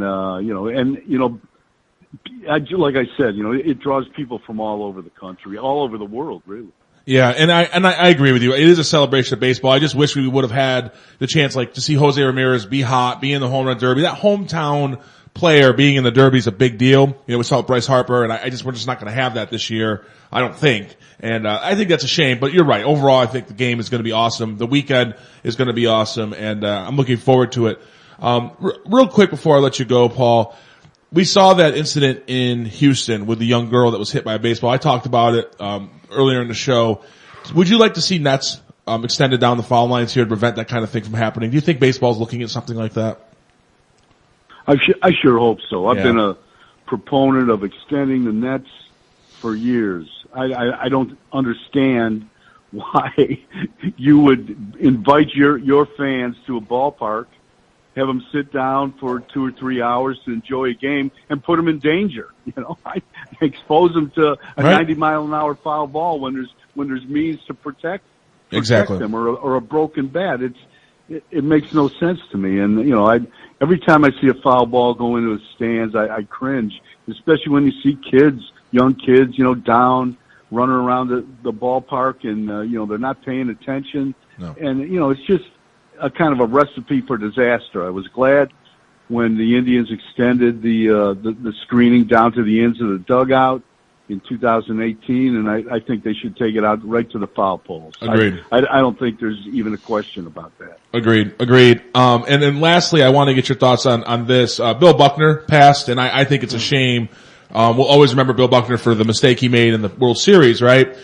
[SPEAKER 4] like I said, it draws people from all over the country, all over the world, really.
[SPEAKER 1] Yeah, and I agree with you. It is a celebration of baseball. I just wish we would have had the chance, to see Jose Ramirez be hot, be in the home run derby. That hometown player being in the derby is a big deal. We saw Bryce Harper, and we're just not going to have that this year, I don't think. And I think that's a shame. But you're right. Overall, I think the game is going to be awesome. The weekend is going to be awesome, and I'm looking forward to it. Real quick before I let you go, Paul. We saw that incident in Houston with the young girl that was hit by a baseball. I talked about it earlier in the show. Would you like to see nets extended down the foul lines here to prevent that kind of thing from happening? Do you think baseball is looking at something like that?
[SPEAKER 4] I sure hope so. I've been a proponent of extending the nets for years. I don't understand why you would invite your fans to a ballpark, have them sit down for 2 or 3 hours to enjoy a game, and put them in danger. I expose them to a 90-mile-an-hour foul ball when there's means to protect
[SPEAKER 1] exactly.
[SPEAKER 4] them, or a broken bat. It makes no sense to me. And, you know, every time I see a foul ball go into the stands, I cringe, especially when you see young kids, you know, down, running around the ballpark, and, you know, they're not paying attention.
[SPEAKER 1] No.
[SPEAKER 4] And, you know, it's just a kind of a recipe for disaster. I was glad when the Indians extended the screening down to the ends of the dugout in 2018, and I think they should take it out right to the foul poles.
[SPEAKER 1] Agreed.
[SPEAKER 4] I don't think there's even a question about that.
[SPEAKER 1] Agreed. And then lastly, I want to get your thoughts on this. Bill Buckner passed, and I think it's a shame. We'll always remember Bill Buckner for the mistake he made in the World Series, right?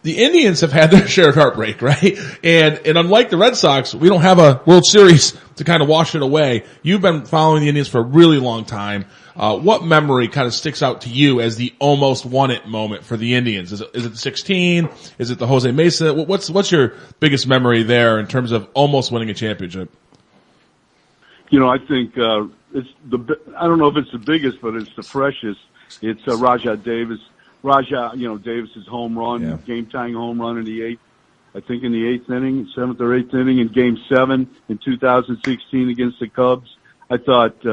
[SPEAKER 1] The Indians have had their share of heartbreak, right? And unlike the Red Sox, we don't have a World Series to kind of wash it away. You've been following the Indians for a really long time. What memory kind of sticks out to you as the almost won it moment for the Indians? Is it the 16? Is it the Jose Mesa? What's your biggest memory there in terms of almost winning a championship?
[SPEAKER 4] You know, I think it's I don't know if it's the biggest, but it's the freshest. It's Davis's home run, game-tying home run in the eighth inning, seventh or eighth inning in Game 7 in 2016 against the Cubs. I thought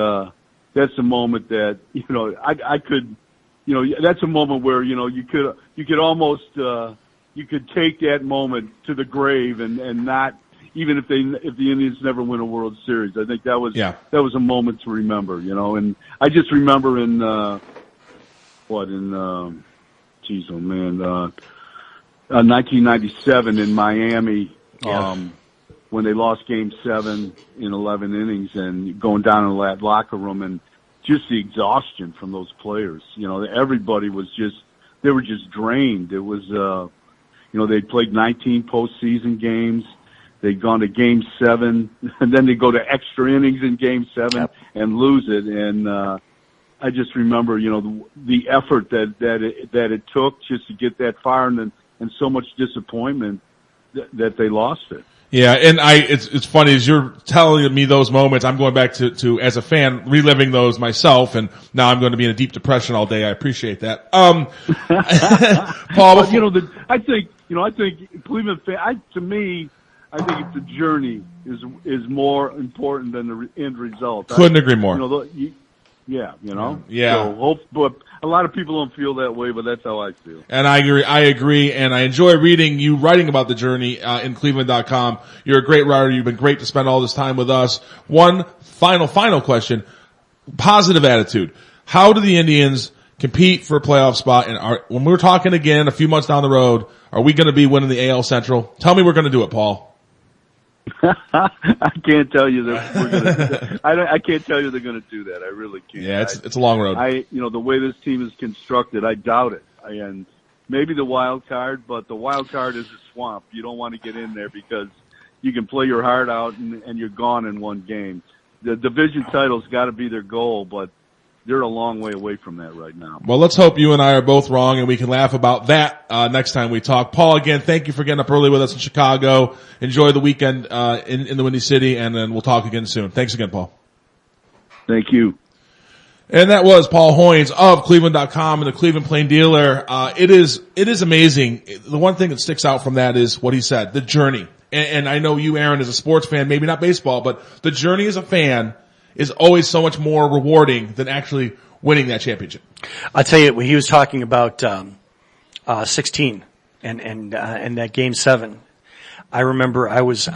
[SPEAKER 4] that's a moment that, you know, I could, you know, that's a moment where, you know, you could almost you could take that moment to the grave and not, even if the Indians never win a World Series. I think that was a moment to remember, you know. And I just remember in 1997 in Miami, when they lost Game 7 in 11 innings, and going down in that locker room, and just the exhaustion from those players. You know, everybody was they were just drained. It was, you know, they'd played 19 postseason games. They'd gone to Game 7, and then they go to extra innings in Game 7 and lose it. And I just remember, you know, the effort that it took just to get that far, and so much disappointment that they lost it.
[SPEAKER 1] Yeah, and it's funny as you're telling me those moments, I'm going back to as a fan, reliving those myself, and now I'm going to be in a deep depression all day. I appreciate that. Paul,
[SPEAKER 4] but, you know, I think Cleveland fan, to me, I think it's the journey is more important than the end result.
[SPEAKER 1] Couldn't agree more.
[SPEAKER 4] You know.
[SPEAKER 1] Yeah.
[SPEAKER 4] So but a lot of people don't feel that way, but that's how I feel.
[SPEAKER 1] And I agree, and I enjoy reading you writing about the journey in Cleveland.com. You're a great writer. You've been great to spend all this time with us. One final question. Positive attitude. How do the Indians compete for a playoff spot? And when we're talking again a few months down the road, are we going to be winning the AL Central? Tell me we're going to do it, Paul.
[SPEAKER 4] I can't tell you that we're going to. I can't tell you they're going to do that. I really can't.
[SPEAKER 1] Yeah, it's a long road.
[SPEAKER 4] You know, the way this team is constructed, I doubt it. And maybe the wild card, but the wild card is a swamp. You don't want to get in there because you can play your heart out and you're gone in one game. The division title's got to be their goal, but they're a long way away from that right now.
[SPEAKER 1] Well, let's hope you and I are both wrong, and we can laugh about that next time we talk. Paul, again, thank you for getting up early with us in Chicago. Enjoy the weekend in the Windy City, and then we'll talk again soon. Thanks again, Paul.
[SPEAKER 4] Thank you.
[SPEAKER 1] And that was Paul Hoynes of Cleveland.com and the Cleveland Plain Dealer. It is amazing. The one thing that sticks out from that is what he said, the journey. And I know you, Aaron, as a sports fan, maybe not baseball, but the journey as a fan is always so much more rewarding than actually winning that championship.
[SPEAKER 2] I'll tell you, when he was talking about 16 and that Game 7, I remember I was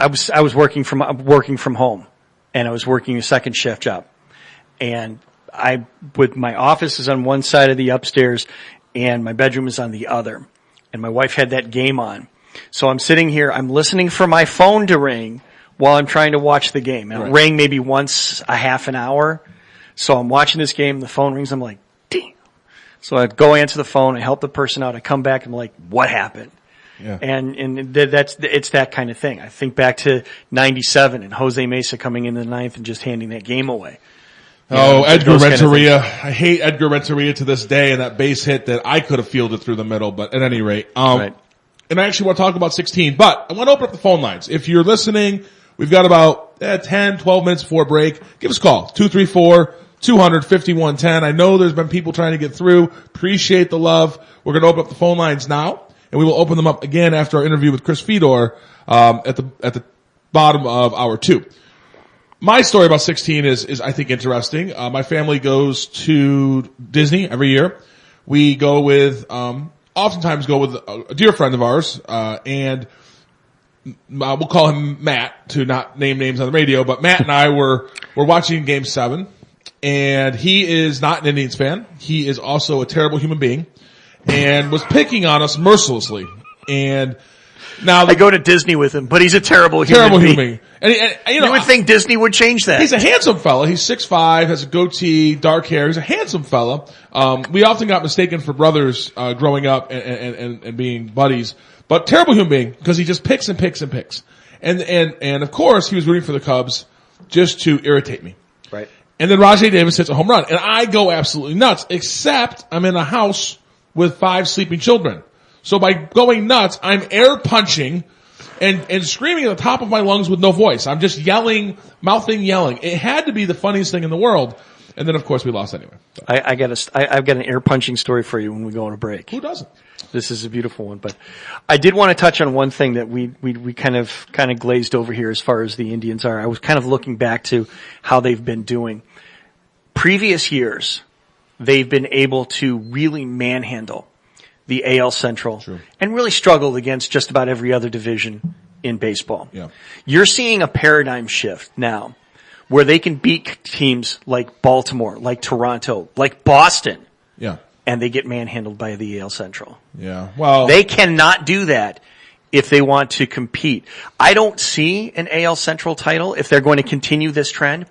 [SPEAKER 2] working from home, and I was working a second shift job, and my office is on one side of the upstairs, and my bedroom is on the other, and my wife had that game on, so I'm sitting here, I'm listening for my phone to ring while I'm trying to watch the game. And it rang maybe once a half an hour. So I'm watching this game, the phone rings, I'm like, damn. So I go answer the phone, I help the person out, I come back, I'm like, what happened? Yeah. And it's that kind of thing. I think back to 97 and Jose Mesa coming in the ninth and just handing that game away.
[SPEAKER 1] Oh, Edgar Renteria. I hate Edgar Renteria to this day, and that base hit that I could have fielded through the middle, but at any rate. And I actually want to talk about 16, but I want to open up the phone lines. If you're listening, we've got about 10, 12 minutes before break. Give us a call, 234-200-5110. I know there's been people trying to get through. Appreciate the love. We're going to open up the phone lines now. and we will open them up again after our interview with Chris Fedor at the bottom of hour 2. My story about 16 is I think interesting. My family goes to Disney every year. We go with oftentimes go with a dear friend of ours, and we'll call him Matt to not name names on the radio, but Matt and I were watching Game 7, and he is not an Indians fan. He is also a terrible human being and was picking on us mercilessly. And now
[SPEAKER 2] I go to Disney with him, but he's a terrible human being.
[SPEAKER 1] And you
[SPEAKER 2] would think Disney would change that.
[SPEAKER 1] He's a handsome fella. He's 6'5", has a goatee, dark hair. He's a handsome fella. We often got mistaken for brothers, growing up and being buddies, but terrible human being because he just picks and picks and picks. And of course he was rooting for the Cubs just to irritate me.
[SPEAKER 2] Right.
[SPEAKER 1] And then Rajai Davis hits a home run and I go absolutely nuts, except I'm in a house with 5 sleeping children. So by going nuts, I'm air punching and screaming at the top of my lungs with no voice. I'm just yelling, mouthing yelling. It had to be the funniest thing in the world. And then of course we lost anyway. So.
[SPEAKER 2] I've got an air punching story for you when we go on a break.
[SPEAKER 1] Who doesn't?
[SPEAKER 2] This is a beautiful one, but I did want to touch on one thing that we kind of glazed over here as far as the Indians are. I was kind of looking back to how they've been doing. Previous years, they've been able to really manhandle the AL Central and really struggled against just about every other division in baseball.
[SPEAKER 1] Yeah.
[SPEAKER 2] You're seeing a paradigm shift now where they can beat teams like Baltimore, like Toronto, like Boston.
[SPEAKER 1] Yeah.
[SPEAKER 2] And they get manhandled by the AL Central.
[SPEAKER 1] Yeah. Well,
[SPEAKER 2] they cannot do that if they want to compete. I don't see an AL Central title if they're going to continue this trend.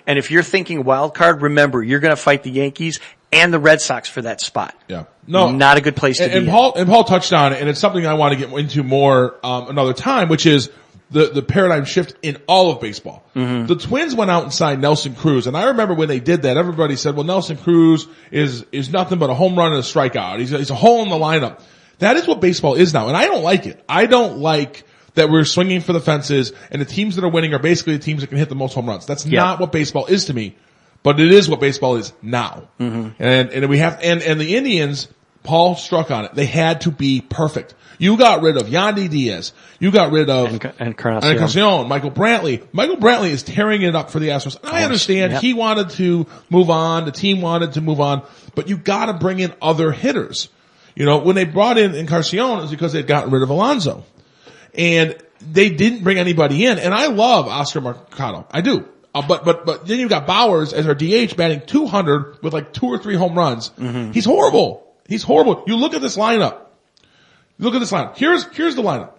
[SPEAKER 2] And if you're thinking wild card, remember, you're going to fight the Yankees and the Red Sox for that spot.
[SPEAKER 1] Yeah. No.
[SPEAKER 2] Not a good place to be.
[SPEAKER 1] And Paul touched on it, and it's something I want to get into more another time, which is the paradigm shift in all of baseball. Mm-hmm. The Twins went out and signed Nelson Cruz, and I remember when they did that, everybody said, well, Nelson Cruz is nothing but a home run and a strikeout. He's a hole in the lineup. That is what baseball is now, and I don't like it. I don't like that we're swinging for the fences, and the teams that are winning are basically the teams that can hit the most home runs. That's not what baseball is to me, but it is what baseball is now. Mm-hmm. And we have, and the Indians, Paul struck on it. They had to be perfect. You got rid of Yandy Diaz. You got rid of Encarnacion, Michael Brantley. Michael Brantley is tearing it up for the Astros. I understand he wanted to move on. The team wanted to move on, but you got to bring in other hitters. You know, when they brought in Encarnacion, it was because they'd gotten rid of Alonso, and they didn't bring anybody in. And I love Oscar Mercado. I do. But then you've got Bowers as our DH batting 200 with like 2 or 3 home runs. Mm-hmm. He's horrible. He's horrible. You look at this lineup. Here's the lineup.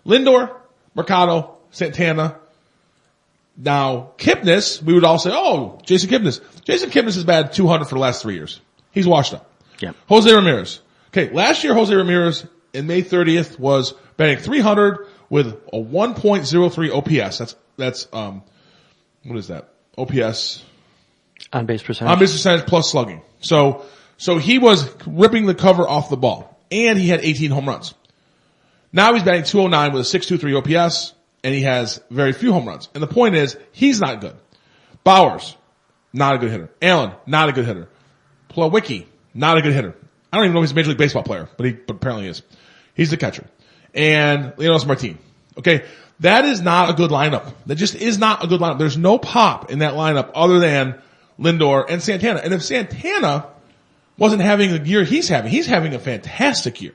[SPEAKER 1] Lindor, Mercado, Santana. Now, Kipnis, we would all say, oh, Jason Kipnis. Jason Kipnis has batted 200 for the last 3 years. He's washed up.
[SPEAKER 2] Yeah.
[SPEAKER 1] Jose Ramirez. Okay, last year Jose Ramirez in May 30th was batting 300 with a 1.03 OPS. That's what is that? OPS.
[SPEAKER 2] On base percentage.
[SPEAKER 1] On base percentage plus slugging. So he was ripping the cover off the ball. And he had 18 home runs. Now he's batting 209 with a 6.23 OPS, and he has very few home runs. And the point is, he's not good. Bowers, not a good hitter. Allen, not a good hitter. Plawecki, not a good hitter. I don't even know if he's a Major League Baseball player, but apparently he is. He's the catcher. And Leonardo Martin. Okay, that is not a good lineup. That just is not a good lineup. There's no pop in that lineup other than Lindor and Santana. And if Santana wasn't having the year he's having a fantastic year.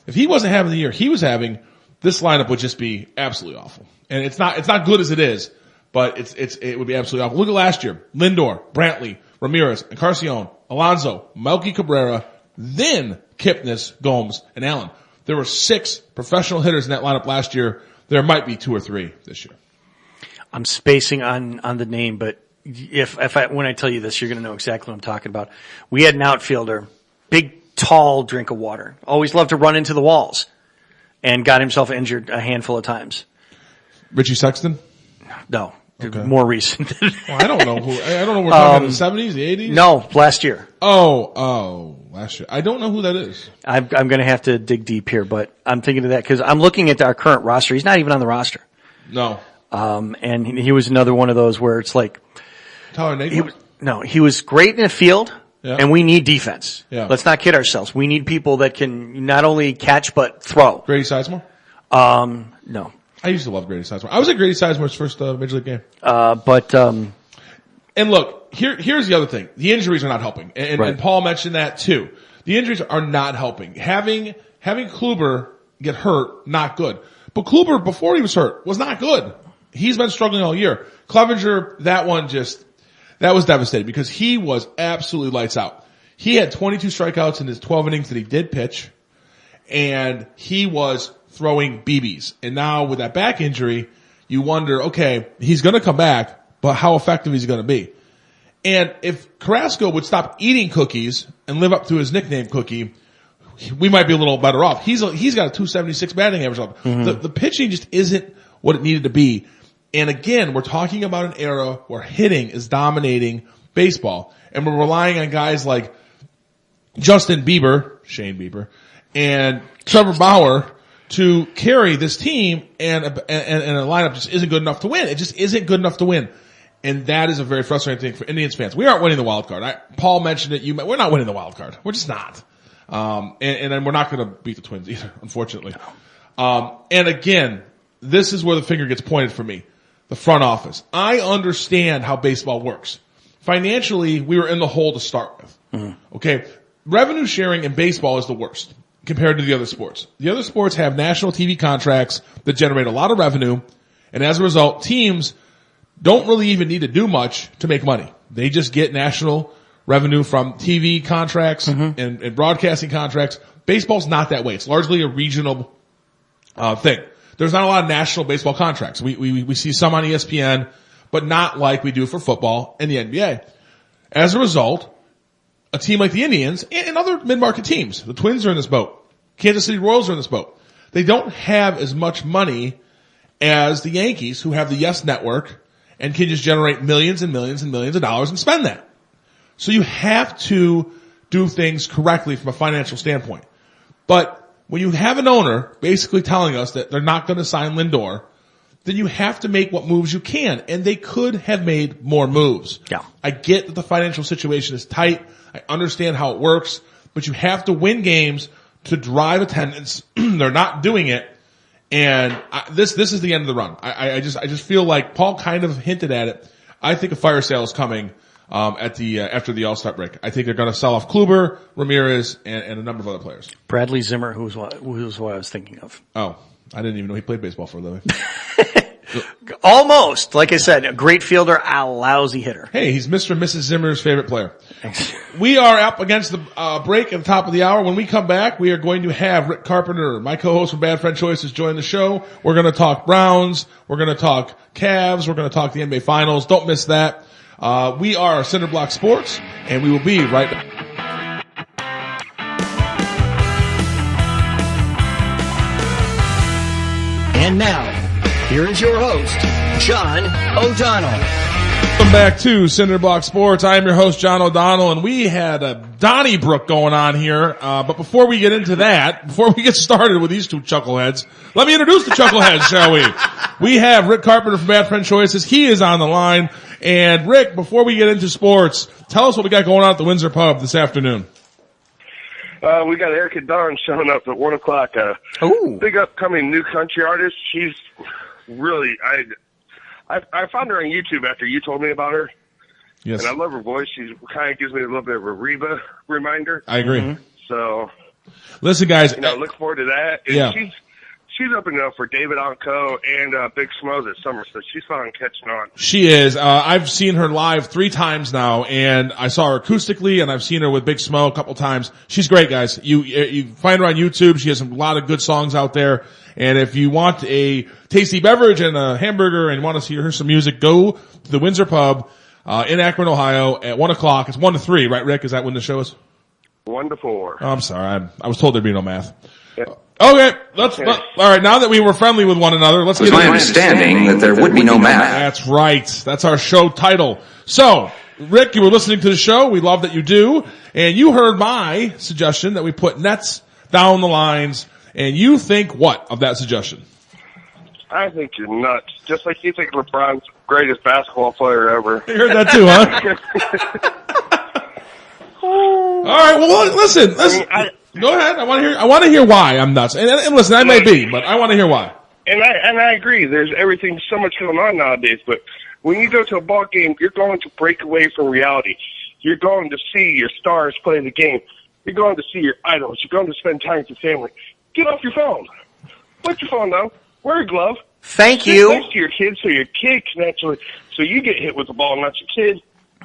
[SPEAKER 1] If he wasn't having the year he was having, this lineup would just be absolutely awful. And it's not good as it is, but it would be absolutely awful. Look at last year. Lindor, Brantley, Ramirez, Encarnacion, Alonso, Melky Cabrera, then Kipnis, Gomes, and Allen. There were 6 professional hitters in that lineup last year. There might be 2 or 3 this year.
[SPEAKER 2] I'm spacing on the name, but when I tell you this, you're going to know exactly what I'm talking about. We had an outfielder, big, tall drink of water, always loved to run into the walls, and got himself injured a handful of times.
[SPEAKER 1] Richie Sexton?
[SPEAKER 2] No.
[SPEAKER 1] Okay.
[SPEAKER 2] More recent.
[SPEAKER 1] Well, I don't know who. I don't know. We're talking in the 70s, the 80s.
[SPEAKER 2] No, last year.
[SPEAKER 1] Oh, last year. I don't know who that is.
[SPEAKER 2] I'm going to have to dig deep here, but I'm thinking of that because I'm looking at our current roster. He's not even on the roster.
[SPEAKER 1] No.
[SPEAKER 2] And he was another one of those where it's like
[SPEAKER 1] Tyler Naquin?
[SPEAKER 2] He was great in the field,
[SPEAKER 1] Yeah.
[SPEAKER 2] And we need defense.
[SPEAKER 1] Yeah.
[SPEAKER 2] Let's not kid ourselves. We need people that can not only catch but throw.
[SPEAKER 1] Grady Sizemore?
[SPEAKER 2] No.
[SPEAKER 1] I used to love Grady Sizemore. I was at Grady Sizemore's first Major League game.
[SPEAKER 2] And
[SPEAKER 1] look, here's the other thing. The injuries are not helping. And Paul mentioned that too. The injuries are not helping. Having Kluber get hurt, not good. But Kluber, before he was hurt, was not good. He's been struggling all year. Clevenger, that was devastating because he was absolutely lights out. He had 22 strikeouts in his 12 innings that he did pitch, and he was throwing BBs. And now with that back injury, you wonder, okay, he's going to come back, but how effective is he going to be? And if Carrasco would stop eating cookies and live up to his nickname Cookie, we might be a little better off. He's got a 276 batting average. The pitching just isn't what it needed to be. And again, we're talking about an era where hitting is dominating baseball, and we're relying on guys like Shane Bieber, and Trevor Bauer to carry this team, and a lineup just isn't good enough to win. It just isn't good enough to win. And that is a very frustrating thing for Indians fans. We aren't winning the wild card. Paul mentioned it. We're not winning the wild card. We're just not. And we're not going to beat the Twins either, unfortunately. And again, this is where the finger gets pointed for me. The front office. I understand how baseball works. Financially, we were in the hole to start with. Okay. Revenue sharing in baseball is the worst compared to the other sports. The other sports have national TV contracts that generate a lot of revenue. And as a result, teams don't really even need to do much to make money. They just get national revenue from TV contracts and broadcasting contracts. Baseball's not that way. It's largely a regional thing. There's not a lot of national baseball contracts. We see some on ESPN, but not like we do for football and the NBA. As a result, a team like the Indians and other mid-market teams, the Twins are in this boat. Kansas City Royals are in this boat. They don't have as much money as the Yankees, who have the Yes Network and can just generate millions and millions and millions of dollars and spend that. So you have to do things correctly from a financial standpoint. But when you have an owner basically telling us that they're not going to sign Lindor, then you have to make what moves you can. And they could have made more moves.
[SPEAKER 2] Yeah.
[SPEAKER 1] I get that the financial situation is tight. I understand how it works. But you have to win games to drive attendance. They're not doing it. And this is the end of the run. I just feel like Paul kind of hinted at it. I think a fire sale is coming after the All-Star break. I think they're going to sell off Kluber, Ramirez, and a number of other players.
[SPEAKER 2] Bradley Zimmer, who's what I was thinking of.
[SPEAKER 1] Oh, I didn't even know he played baseball for a living.
[SPEAKER 2] Almost. Like I said, a great fielder, a lousy hitter.
[SPEAKER 1] Hey, he's Mr. and Mrs. Zimmer's favorite player.
[SPEAKER 2] Thanks.
[SPEAKER 1] We are up against the break at the top of the hour. When we come back, we are going to have Rick Carpenter, my co-host from Bad Friend Choices, join the show. We're going to talk Browns. We're going to talk Cavs. We're going to talk the NBA Finals. Don't miss that. We are Cinder Block Sports, and we will be right back.
[SPEAKER 3] And now, here is your host, Jon O'Donnell.
[SPEAKER 1] Welcome back to Cinder Block Sports. I am your host, Jon O'Donnell, and we had a Donnybrook going on here. But before we get into that, before we get started with these two chuckleheads, let me introduce the chuckleheads, shall we? We have Rick Carpenter from Bad Friend Choices. He is on the line. And Rick, before we get into sports, tell us what we got going on at the Windsor Pub this afternoon.
[SPEAKER 5] We got Erica Dawn showing up at 1 o'clock. Big upcoming new country artist. She's really, I found her on YouTube after you told me about her.
[SPEAKER 1] Yes.
[SPEAKER 5] And I love her voice. She kind of gives me a little bit of a Reba reminder.
[SPEAKER 1] I agree.
[SPEAKER 5] So,
[SPEAKER 1] listen, guys.
[SPEAKER 5] Look forward to that. And
[SPEAKER 1] yeah.
[SPEAKER 5] She's opening up for David Onco and Big Smoes at Summer, so she's finally catching on.
[SPEAKER 1] She is. I've seen her live 3 times now, and I saw her acoustically, and I've seen her with Big Smo a couple times. She's great, guys. You find her on YouTube. She has a lot of good songs out there. And if you want a tasty beverage and a hamburger and want to hear some music, go to the Windsor Pub in Akron, Ohio at 1 o'clock. It's 1 to 3, right, Rick? Is that when the show is?
[SPEAKER 5] 1 to 4.
[SPEAKER 1] Oh, I'm sorry. I was told there'd be no math.
[SPEAKER 5] Yeah.
[SPEAKER 1] Okay, all right, now that we were friendly with one another, let's get into it.
[SPEAKER 6] It was my understanding that there would be no math.
[SPEAKER 1] That's right. That's our show title. So, Rick, you were listening to the show. We love that you do. And you heard my suggestion that we put nets down the lines. And you think what of that suggestion?
[SPEAKER 5] I think you're nuts. Just like you think LeBron's greatest basketball player ever.
[SPEAKER 1] You heard that too, huh? All right. Well, listen. Go ahead. I want to hear why I'm nuts. And listen, I may be, but I want to hear why.
[SPEAKER 5] And I agree. There's everything so much going on nowadays. But when you go to a ball game, you're going to break away from reality. You're going to see your stars play the game. You're going to see your idols. You're going to spend time with your family. Get off your phone. Put your phone down. Wear a glove.
[SPEAKER 2] Thank you.
[SPEAKER 5] Sit next to your kid so your kid can actually, so you get hit with the ball, not your kid.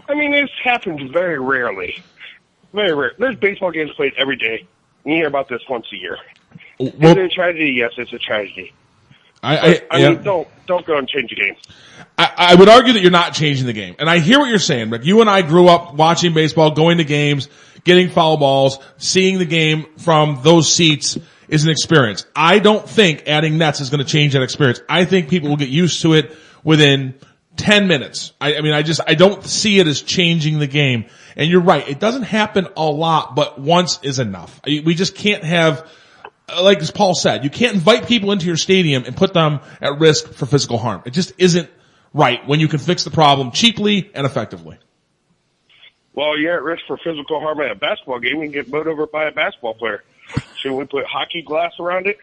[SPEAKER 5] I mean, this happens very rarely. Very rare. There's baseball games played every day. And you hear about this once a year. Well, is it a tragedy? Yes, it's a tragedy. I mean, don't go and change the game.
[SPEAKER 1] I would argue that you're not changing the game. And I hear what you're saying, Rick. You and I grew up watching baseball, going to games, getting foul balls, seeing the game from those seats is an experience. I don't think adding nets is going to change that experience. I think people will get used to it within 10 minutes. I mean, I don't see it as changing the game. And you're right. It doesn't happen a lot, but once is enough. We just can't have, like as Paul said, you can't invite people into your stadium and put them at risk for physical harm. It just isn't right when you can fix the problem cheaply and effectively.
[SPEAKER 5] Well, you're at risk for physical harm at a basketball game. You can get mowed over by a basketball player. Should we put hockey glass around it?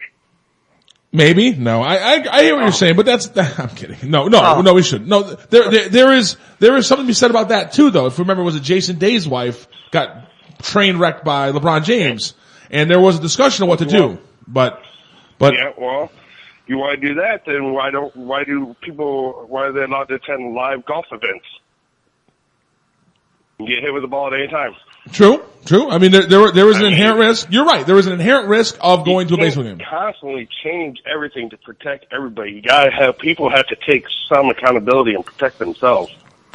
[SPEAKER 1] Maybe. No, I hear what you're saying, but I'm kidding. No, we shouldn't. No, there is something to be said about that too, though. If you remember, was it Jason Day's wife got train wrecked by LeBron James, and there was a discussion of what to do, but.
[SPEAKER 5] Yeah, well, you want to do that, then why are they allowed to attend live golf events? You get hit with the ball at any time.
[SPEAKER 1] True. I mean, there was an inherent risk. You're right. There was an inherent risk of going to a baseball game.
[SPEAKER 5] You constantly change everything to protect everybody. You gotta have people have to take some accountability and protect themselves.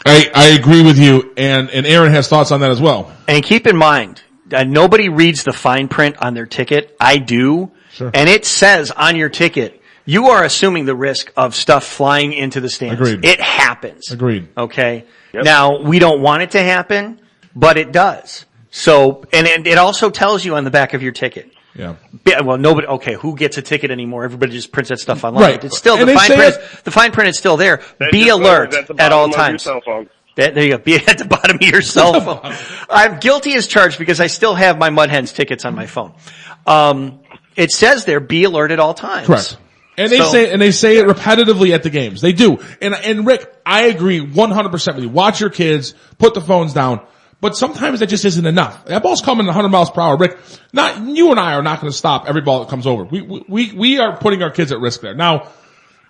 [SPEAKER 1] I agree with you, and Aaron has thoughts on that as well.
[SPEAKER 2] And keep in mind, nobody reads the fine print on their ticket. I do. Sure. And it says on your ticket, you are assuming the risk of stuff flying into the stands.
[SPEAKER 1] Agreed.
[SPEAKER 2] It happens.
[SPEAKER 1] Agreed.
[SPEAKER 2] Okay. Yep. Now, we don't want it to happen, but it does. So, and it also tells you on the back of your ticket.
[SPEAKER 1] Yeah.
[SPEAKER 2] Well, nobody, okay, who gets a ticket anymore? Everybody just prints that stuff online.
[SPEAKER 1] Right.
[SPEAKER 2] It's still, the fine print is still there. Be alert at all times. There you go. Be at the bottom of your cell phone. I'm guilty as charged because I still have my Mud Hens tickets on my phone. It says there, be alert at all times.
[SPEAKER 1] Correct. And they say it repetitively at the games. They do. And Rick, I agree 100% with you. Watch your kids, put the phones down. But sometimes that just isn't enough. That ball's coming 100 miles per hour. Rick, you and I are not going to stop every ball that comes over. We are putting our kids at risk there. Now,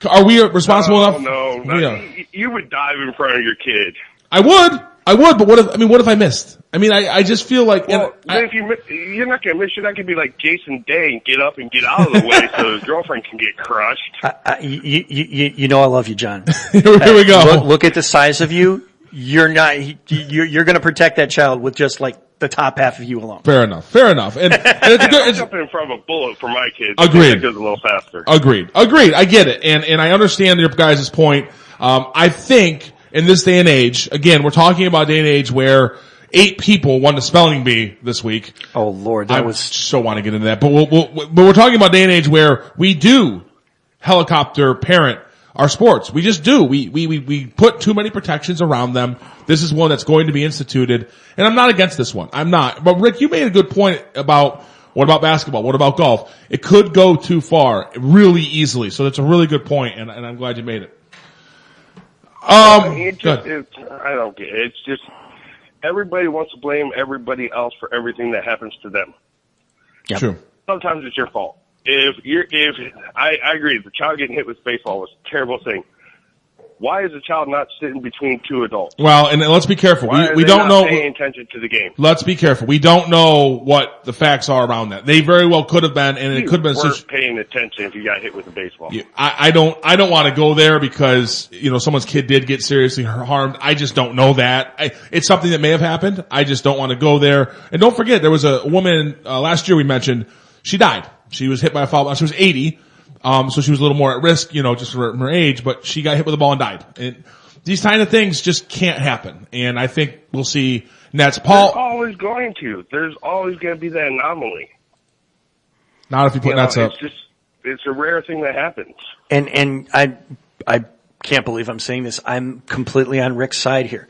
[SPEAKER 1] are we responsible enough?
[SPEAKER 5] No. You would dive in front of your kid.
[SPEAKER 1] I would, but what if I missed? I mean, I just feel like,
[SPEAKER 5] if you miss, you're not going to miss. You're not going to be like Jason Day and get up and get out of the way so his girlfriend can get crushed.
[SPEAKER 2] You know I love you, John.
[SPEAKER 1] Here we go.
[SPEAKER 2] Look at the size of you. You're going to protect that child with just like the top half of you alone.
[SPEAKER 1] Fair enough. And it's good.
[SPEAKER 5] I'm jumping in front of a bullet for my kids.
[SPEAKER 1] Agreed.
[SPEAKER 5] It goes a little faster.
[SPEAKER 1] Agreed. I get it. And I understand your guys' point. I think in this day and age, again, we're talking about a day and age where 8 people won the spelling bee this week.
[SPEAKER 2] Oh Lord,
[SPEAKER 1] I so want to get into that. But we're talking about a day and age where we do helicopter parent our sports. We just do. We put too many protections around them. This is one that's going to be instituted. And I'm not against this one. I'm not. But Rick, you made a good point about what about basketball? What about golf? It could go too far really easily. So that's a really good point, and I'm glad you made it.
[SPEAKER 5] I don't get it. It's just everybody wants to blame everybody else for everything that happens to them.
[SPEAKER 1] Yep. True.
[SPEAKER 5] Sometimes it's your fault. I agree, the child getting hit with baseball was a terrible thing. Why is the child not sitting between 2 adults?
[SPEAKER 1] Well, and let's be careful.
[SPEAKER 5] We don't know. Paying attention to the game.
[SPEAKER 1] Let's be careful. We don't know what the facts are around that. They very well could have been, and it could have been.
[SPEAKER 5] You weren't paying attention if you got hit with a baseball.
[SPEAKER 1] I don't want to go there because someone's kid did get seriously harmed. I just don't know that. It's something that may have happened. I just don't want to go there. And don't forget, there was a woman last year we mentioned. She died. She was hit by a foul ball. She was 80. So she was a little more at risk, just for her age, but she got hit with a ball and died. And these kind of things just can't happen. And I think we'll see nets. Paul.
[SPEAKER 5] There's always going to. There's always going to be that anomaly.
[SPEAKER 1] Not if you put nets up.
[SPEAKER 5] It's a rare thing that happens.
[SPEAKER 2] And I can't believe I'm saying this. I'm completely on Rick's side here.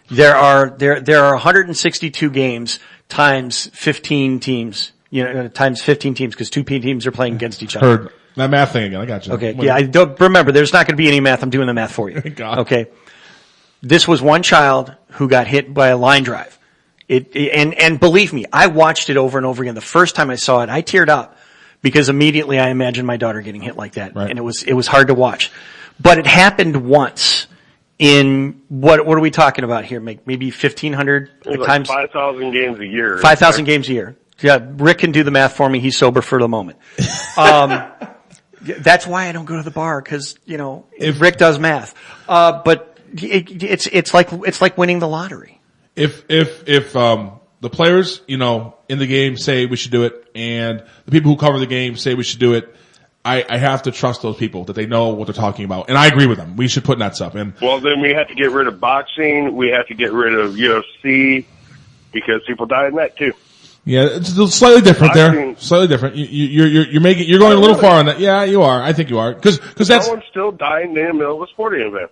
[SPEAKER 2] There are 162 games times 15 teams. Times 15 teams because 2 teams are playing against each other.
[SPEAKER 1] Heard that math thing again. I got you.
[SPEAKER 2] Okay. Yeah. I don't remember. There's not going to be any math. I'm doing the math for you.
[SPEAKER 1] God.
[SPEAKER 2] Okay. This was one child who got hit by a line drive. And believe me, I watched it over and over again. The first time I saw it, I teared up because immediately I imagined my daughter getting hit like that.
[SPEAKER 1] Right.
[SPEAKER 2] And it was hard to watch. But it happened once in what are we talking about here? Maybe 1,500 times?
[SPEAKER 5] 5,000 games a year.
[SPEAKER 2] 5,000 games a year. Yeah, Rick can do the math for me. He's sober for the moment. That's why I don't go to the bar because if Rick does math. But it's like winning the lottery.
[SPEAKER 1] If the players in the game say we should do it, and the people who cover the game say we should do it, I have to trust those people that they know what they're talking about, and I agree with them. We should put nets up. And
[SPEAKER 5] well, then we have to get rid of boxing. We have to get rid of UFC because people die in that too.
[SPEAKER 1] Yeah, it's slightly different there. Slightly different. You're going a little far on that. Yeah, you are. I think you are. Cause that's.
[SPEAKER 5] Someone's still dying in the middle of a sporting event.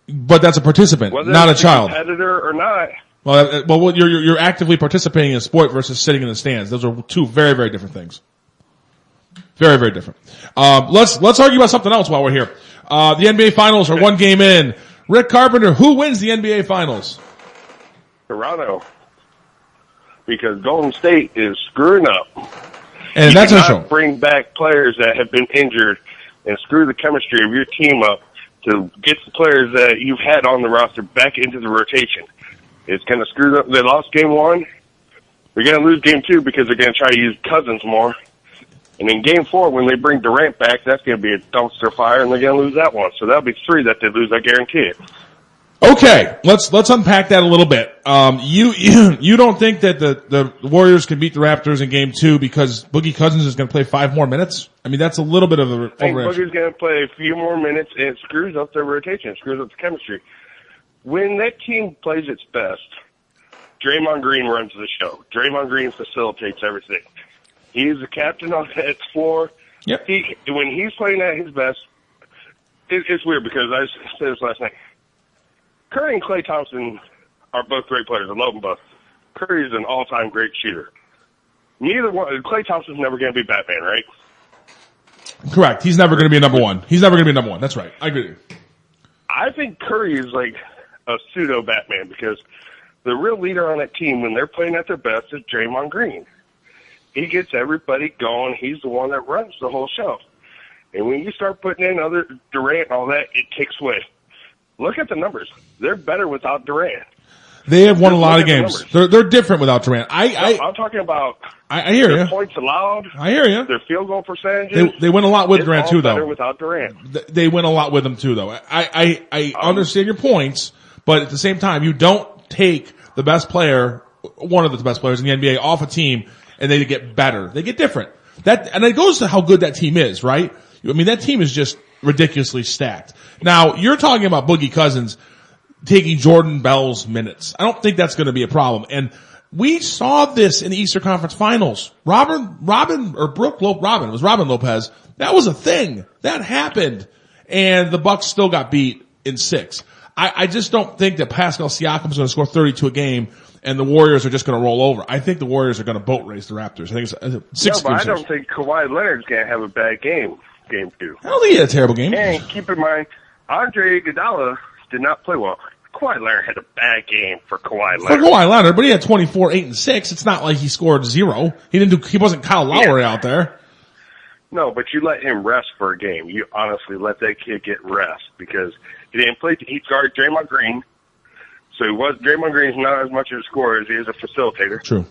[SPEAKER 1] But that's a participant,
[SPEAKER 5] whether
[SPEAKER 1] not a child.
[SPEAKER 5] Competitor or not.
[SPEAKER 1] Well, you're actively participating in a sport versus sitting in the stands. Those are 2 very, very different things. Very, very different. Let's argue about something else while we're here. The NBA Finals are 1 game in. Rick Carpenter, who wins the NBA Finals?
[SPEAKER 5] Toronto. Because Golden State is screwing up.
[SPEAKER 1] And that's our show.
[SPEAKER 5] Bring back players that have been injured and screw the chemistry of your team up to get the players that you've had on the roster back into the rotation. It's kind of screwed up. They lost game 1. They're going to lose game 2 because they're going to try to use Cousins more. And in game 4, when they bring Durant back, that's going to be a dumpster fire, and they're going to lose that one. So that'll be 3 that they lose, I guarantee it.
[SPEAKER 1] Okay, let's unpack that a little bit. You don't think that the Warriors can beat the Raptors in game 2 because Boogie Cousins is going to play 5 more minutes? I mean, that's a little bit of a
[SPEAKER 5] I think Boogie's going to play a few more minutes, and it screws up their rotation. It screws up the chemistry. When that team plays its best, Draymond Green runs the show. Draymond Green facilitates everything. He's the captain on that floor.
[SPEAKER 1] Yep.
[SPEAKER 5] When he's playing at his best, it's weird because I said this last night. Curry and Klay Thompson are both great players. I love them both. Curry is an all-time great shooter. Neither one. Klay Thompson's never going to be Batman, right?
[SPEAKER 1] Correct. He's never going to be a number 1. He's never going to be a number 1. That's right. I agree.
[SPEAKER 5] I think Curry is like a pseudo Batman because the real leader on that team when they're playing at their best is Draymond Green. He gets everybody going. He's the one that runs the whole show. And when you start putting in other Durant and all that, it takes away. Look at the numbers. They're better without Durant.
[SPEAKER 1] They have won a lot of games. They're different without Durant.
[SPEAKER 5] I'm talking about.
[SPEAKER 1] I hear you.
[SPEAKER 5] Points allowed.
[SPEAKER 1] I hear you.
[SPEAKER 5] Their field goal percentages.
[SPEAKER 1] They win a lot with Durant too, though.
[SPEAKER 5] Better without Durant.
[SPEAKER 1] They win a lot with him too, though. I understand your points, but at the same time, you don't take the best player, one of the best players in the NBA, off a team, and they get better. They get different. And it goes to how good that team is, right? I mean, that team is just ridiculously stacked. Now, you're talking about Boogie Cousins taking Jordan Bell's minutes. I don't think that's going to be a problem. And we saw this in the Eastern Conference Finals. Robin Lopez. That was a thing. That happened. And the Bucks still got beat in 6. I just don't think that Pascal Siakam is going to score 32 a game and the Warriors are just going to roll over. I think the Warriors are going to boat race the Raptors. I think it's 6
[SPEAKER 5] games. No, but I don't think Kawhi Leonard's going to have a bad game 2.
[SPEAKER 1] I don't think he had a terrible game.
[SPEAKER 5] And keep in mind, Andre Iguodala did not play well. Kawhi Leonard had a bad game for Kawhi Leonard.
[SPEAKER 1] For Kawhi Leonard, but he had 24, 8, and 6. It's not like he scored 0. He wasn't Kyle Lowry out there.
[SPEAKER 5] No, but you let him rest for a game. You honestly let that kid get rest because he didn't play. He guarded Draymond Green. So Draymond Green's not as much of a scorer as he is a facilitator.
[SPEAKER 1] True.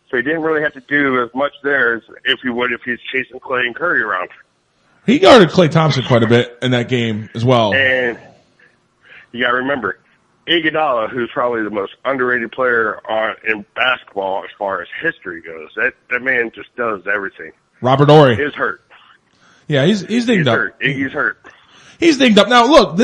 [SPEAKER 5] So he didn't really have to do as much there as if he would if he's chasing Klay and Curry around.
[SPEAKER 1] He guarded Klay Thompson quite a bit in that game as well.
[SPEAKER 5] And you got to remember, Iguodala, who's probably the most underrated player in basketball as far as history goes, that man just does everything.
[SPEAKER 1] Robert Horry
[SPEAKER 5] is hurt.
[SPEAKER 1] Yeah, he's dinged up.
[SPEAKER 5] Iggy's hurt.
[SPEAKER 1] He's dinged up. Now, look,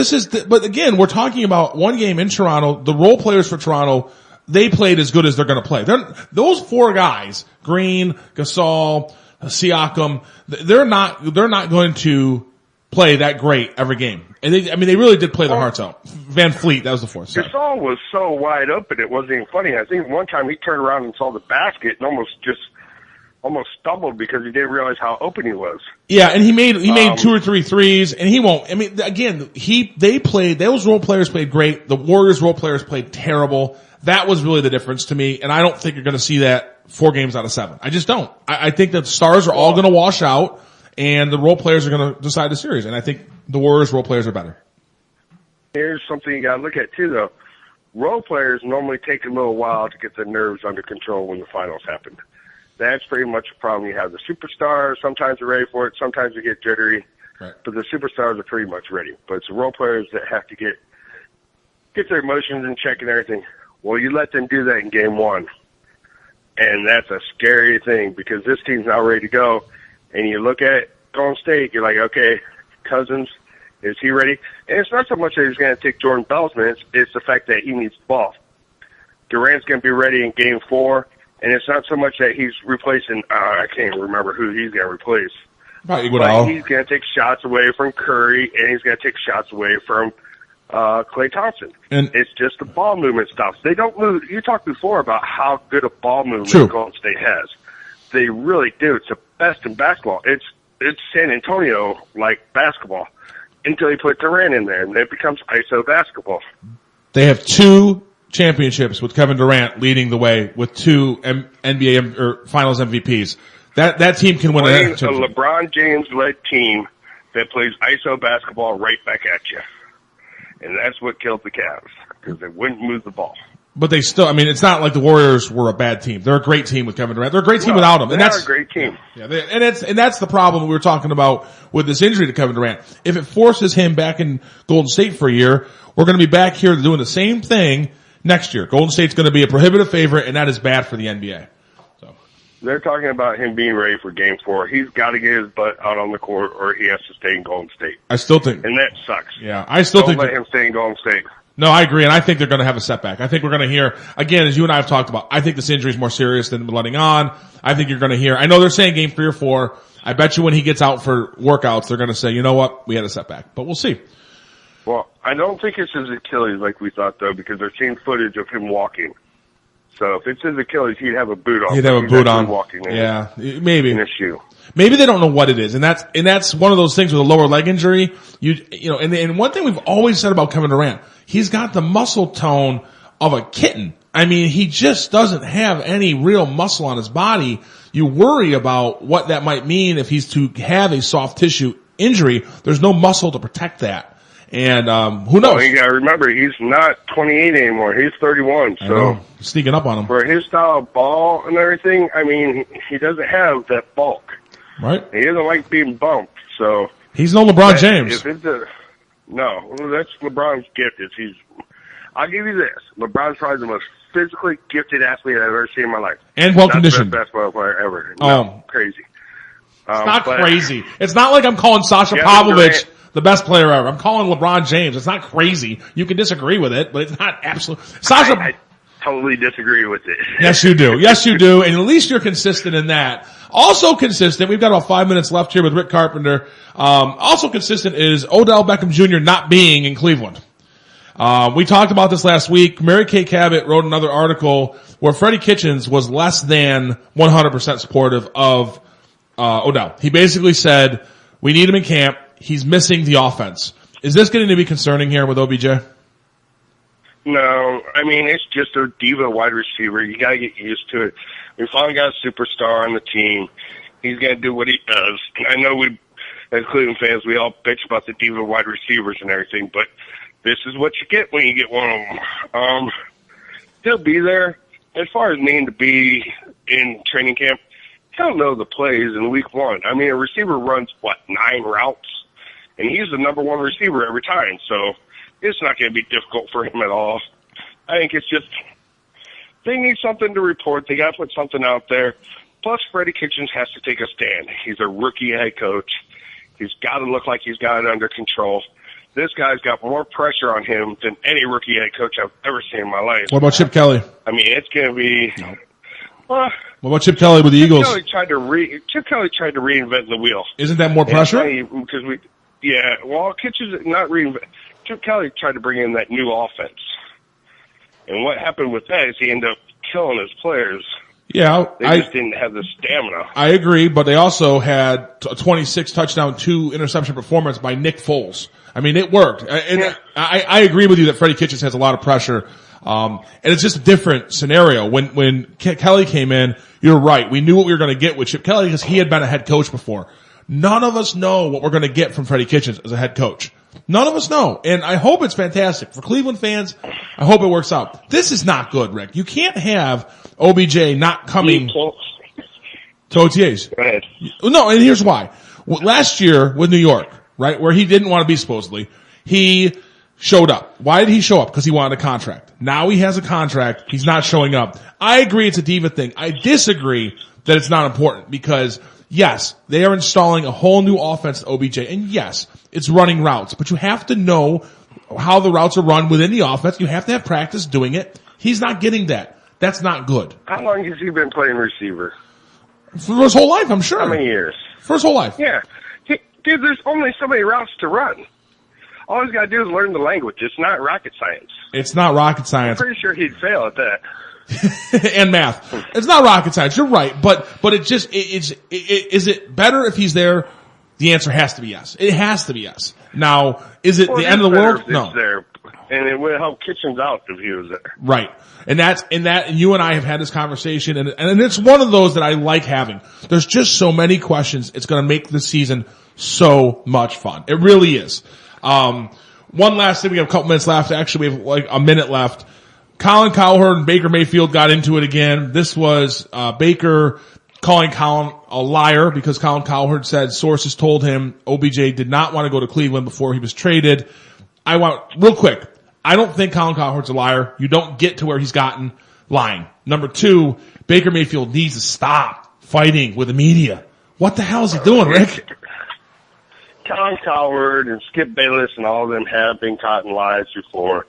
[SPEAKER 1] but again, we're talking about one game in Toronto. The role players for Toronto, they played as good as they're going to play. Those 4 guys, Green, Gasol, Siakam, they're not going to play that great every game. And they really did play their hearts out. Van Fleet, that was the fourth. Sorry.
[SPEAKER 5] Gasol was so wide open, it wasn't even funny. I think one time he turned around and saw the basket and almost stumbled because he didn't realize how open he was.
[SPEAKER 1] Yeah, and he made 2 or 3 threes, and he won't. I mean, again, those role players played great. The Warriors role players played terrible. That was really the difference to me, and I don't think you're going to see that 4 games out of 7. I just don't. I think that the stars are all going to wash out, and the role players are going to decide the series, and I think the Warriors role players are better.
[SPEAKER 5] Here's something you got to look at too, though. Role players normally take a little while to get their nerves under control when the finals happen. That's pretty much a problem you have. The superstars, sometimes they're ready for it, sometimes they get jittery, right. But the superstars are pretty much ready. But it's the role players that have to get their emotions in check and everything. Well, you let them do that in game 1. And that's a scary thing because this team's now ready to go. And you look at Golden State, you're like, okay, Cousins, is he ready? And it's not so much that he's going to take Jordan Bell's minutes, it's the fact that he needs the ball. Durant's going to be ready in game 4. And it's not so much that he's replacing, I can't remember who he's going to replace. But he's going to take shots away from Curry, and he's going to take shots away from Klay Thompson. And it's just the ball movement stuff. They don't move. You talked before about how good a ball movement Golden State has. They really do. It's the best in basketball. It's San Antonio like basketball until you put Durant in there, and it becomes ISO basketball.
[SPEAKER 1] They have 2 championships with Kevin Durant leading the way with 2 NBA or Finals MVPs. That team can win a championship.
[SPEAKER 5] A LeBron James-led team that plays ISO basketball right back at you. And that's what killed the Cavs, because they wouldn't move the ball.
[SPEAKER 1] But they still, I mean, it's not like the Warriors were a bad team. They're a great team with Kevin Durant. They're a great team without him.
[SPEAKER 5] They're a great team.
[SPEAKER 1] Yeah, and that's the problem we were talking about with this injury to Kevin Durant. If it forces him back in Golden State for a year, we're going to be back here doing the same thing next year. Golden State's going to be a prohibitive favorite, and that is bad for the NBA. So
[SPEAKER 5] they're talking about him being ready for Game 4. He's got to get his butt out on the court, or he has to stay in Golden State.
[SPEAKER 1] I still think,
[SPEAKER 5] and that sucks.
[SPEAKER 1] Yeah, I still
[SPEAKER 5] Don't
[SPEAKER 1] think
[SPEAKER 5] let him stay in Golden State.
[SPEAKER 1] No, I agree, and I think they're going to have a setback. I think we're going to hear, again, as you and I have talked about, I think this injury is more serious than letting on. I think you're going to hear, I know they're saying Game 3 or 4. I bet you when he gets out for workouts, they're going to say, you know what, we had a setback. But we'll see.
[SPEAKER 5] Well, I don't think it's his Achilles like we thought, though, because they're seeing footage of him walking. So if it's his Achilles, he'd have a boot on.
[SPEAKER 1] He'd have a boot on.
[SPEAKER 5] Walking in,
[SPEAKER 1] yeah, maybe.
[SPEAKER 5] In a shoe.
[SPEAKER 1] Maybe they don't know what it is, and that's one of those things with a lower leg injury. You know, and one thing we've always said about Kevin Durant, he's got the muscle tone of a kitten. I mean, he just doesn't have any real muscle on his body. You worry about what that might mean if he's to have a soft tissue injury. There's no muscle to protect that. And who knows?
[SPEAKER 5] Well, you gotta remember, he's not 28 anymore. He's 31. So
[SPEAKER 1] sneaking up on him.
[SPEAKER 5] For his style of ball and everything, I mean, he doesn't have that bulk.
[SPEAKER 1] Right.
[SPEAKER 5] He doesn't like being bumped. So
[SPEAKER 1] he's no LeBron James.
[SPEAKER 5] If it's no, that's LeBron's gift. I'll give you this: LeBron's probably the most physically gifted athlete I've ever seen in my life,
[SPEAKER 1] and well conditioned.
[SPEAKER 5] Not the best basketball player ever. No, crazy.
[SPEAKER 1] It's not crazy. It's not like I'm calling Sasha Pavlovich the best player ever. I'm calling LeBron James. It's not crazy. You can disagree with it, but it's not absolute. Sasha,
[SPEAKER 5] I totally disagree with it.
[SPEAKER 1] Yes, you do. Yes, you do. And at least you're consistent in that. Also consistent, we've got about 5 minutes left here with Rick Carpenter. Also consistent is Odell Beckham Jr. not being in Cleveland. We talked about this last week. Mary Kay Cabot wrote another article where Freddie Kitchens was less than 100% supportive of Odell. He basically said, we need him in camp. He's missing the offense. Is this getting to be concerning here with OBJ?
[SPEAKER 5] No, I mean, it's just a diva wide receiver. You gotta get used to it. We finally got a superstar on the team. He's gonna do what he does. I know we, as Cleveland fans, we all bitch about the diva wide receivers and everything, but this is what you get when you get one of them. He'll be there. As far as needing to be in training camp, he'll know the plays in week 1. I mean, a receiver runs, 9 routes? And he's the number 1 receiver every time, so it's not going to be difficult for him at all. I think it's just they need something to report. They got to put something out there. Plus, Freddie Kitchens has to take a stand. He's a rookie head coach. He's got to look like he's got it under control. This guy's got more pressure on him than any rookie head coach I've ever seen in my life.
[SPEAKER 1] What about Chip Kelly?
[SPEAKER 5] I mean, it's going to be...
[SPEAKER 1] What about Chip Kelly with the Eagles?
[SPEAKER 5] Chip Kelly tried to reinvent the wheel.
[SPEAKER 1] Isn't that more pressure?
[SPEAKER 5] Because Yeah, well, Kitchens not Chip Kelly tried to bring in that new offense. And what happened with that is he ended up killing his players.
[SPEAKER 1] Yeah,
[SPEAKER 5] they just didn't have the stamina.
[SPEAKER 1] I agree, but they also had a 26 touchdown, 2 interception performance by Nick Foles. I mean, it worked. And yeah. I agree with you that Freddie Kitchens has a lot of pressure. And it's just a different scenario. When Kelly came in, you're right. We knew what we were going to get with Chip Kelly because he had been a head coach before. None of us know what we're going to get from Freddie Kitchens as a head coach. None of us know. And I hope it's fantastic. For Cleveland fans, I hope it works out. This is not good, Rick. You can't have OBJ not coming to OTAs.
[SPEAKER 5] Go ahead.
[SPEAKER 1] No, and here's why. Last year with New York, right, where he didn't want to be supposedly, he showed up. Why did he show up? Because he wanted a contract. Now he has a contract. He's not showing up. I agree it's a diva thing. I disagree that it's not important because, yes, they are installing a whole new offense to OBJ. And yes, it's running routes. But you have to know how the routes are run within the offense. You have to have practice doing it. He's not getting that. That's not good.
[SPEAKER 5] How long has he been playing receiver?
[SPEAKER 1] For his whole life, I'm sure.
[SPEAKER 5] How many years?
[SPEAKER 1] For his whole life.
[SPEAKER 5] Yeah. Dude, there's only so many routes to run. All he's got to do is learn the language. It's not rocket science.
[SPEAKER 1] It's not rocket science.
[SPEAKER 5] I'm pretty sure he'd fail at that.
[SPEAKER 1] And math. It's not rocket science. You're right. But it just, is it better if he's there? The answer has to be yes. It has to be yes. Now, is it the end of the world? No.
[SPEAKER 5] There. And it would help Kitchens out if he was there.
[SPEAKER 1] Right. And you and I have had this conversation, and it's one of those that I like having. There's just so many questions. It's going to make the season so much fun. It really is. One last thing. We have a couple minutes left. Actually, we have like a minute left. Colin Cowherd and Baker Mayfield got into it again. This was, Baker calling Colin a liar because Colin Cowherd said sources told him OBJ did not want to go to Cleveland before he was traded. Real quick. I don't think Colin Cowherd's a liar. You don't get to where he's gotten lying. Number 2, Baker Mayfield needs to stop fighting with the media. What the hell is he doing, Rick?
[SPEAKER 5] Colin Cowherd and Skip Bayless and all of them have been caught in lies before.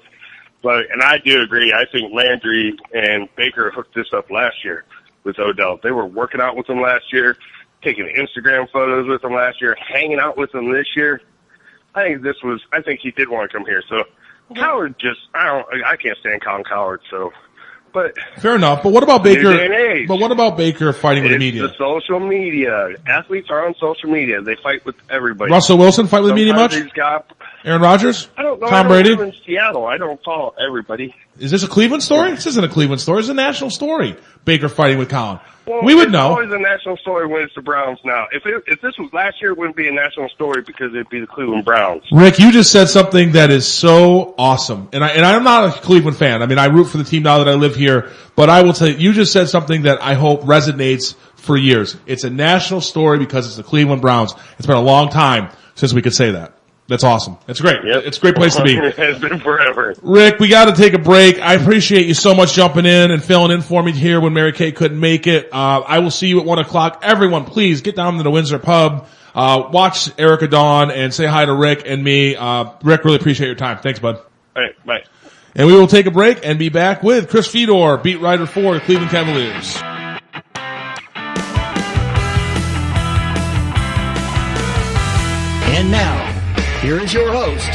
[SPEAKER 5] And I do agree. I think Landry and Baker hooked this up last year with Odell. They were working out with him last year, taking Instagram photos with him last year, hanging out with him this year. I think he did want to come here. So Cowherd I can't stand Colin Cowherd, so, but.
[SPEAKER 1] Fair enough. But what about Baker? But what about Baker fighting with the media?
[SPEAKER 5] The social media. Athletes are on social media. They fight with everybody.
[SPEAKER 1] Russell Wilson fight with the media much? Aaron Rodgers?
[SPEAKER 5] I don't know.
[SPEAKER 1] Tom Brady?
[SPEAKER 5] I live in Seattle. I don't follow everybody.
[SPEAKER 1] Is this a Cleveland story? This isn't a Cleveland story. It's a national story. Baker fighting with Colin.
[SPEAKER 5] Well,
[SPEAKER 1] we would know.
[SPEAKER 5] It's always a national story when it's the Browns now. If this was last year, it wouldn't be a national story because it'd be the Cleveland Browns.
[SPEAKER 1] Rick, you just said something that is so awesome. And I'm not a Cleveland fan. I mean, I root for the team now that I live here. But I will tell you just said something that I hope resonates for years. It's a national story because it's the Cleveland Browns. It's been a long time since we could say that. That's awesome. That's great. Yep. It's a great place to be.
[SPEAKER 5] It has been forever.
[SPEAKER 1] Rick, we got to take a break. I appreciate you so much jumping in and filling in for me here when Mary Kay couldn't make it. I will see you at 1:00. Everyone, please get down to the Windsor Pub. Watch Erica Dawn and say hi to Rick and me. Rick, really appreciate your time. Thanks, bud.
[SPEAKER 5] All right, bye.
[SPEAKER 1] And we will take a break and be back with Chris Fedor, beat writer for the Cleveland Cavaliers.
[SPEAKER 3] And now, here is your host,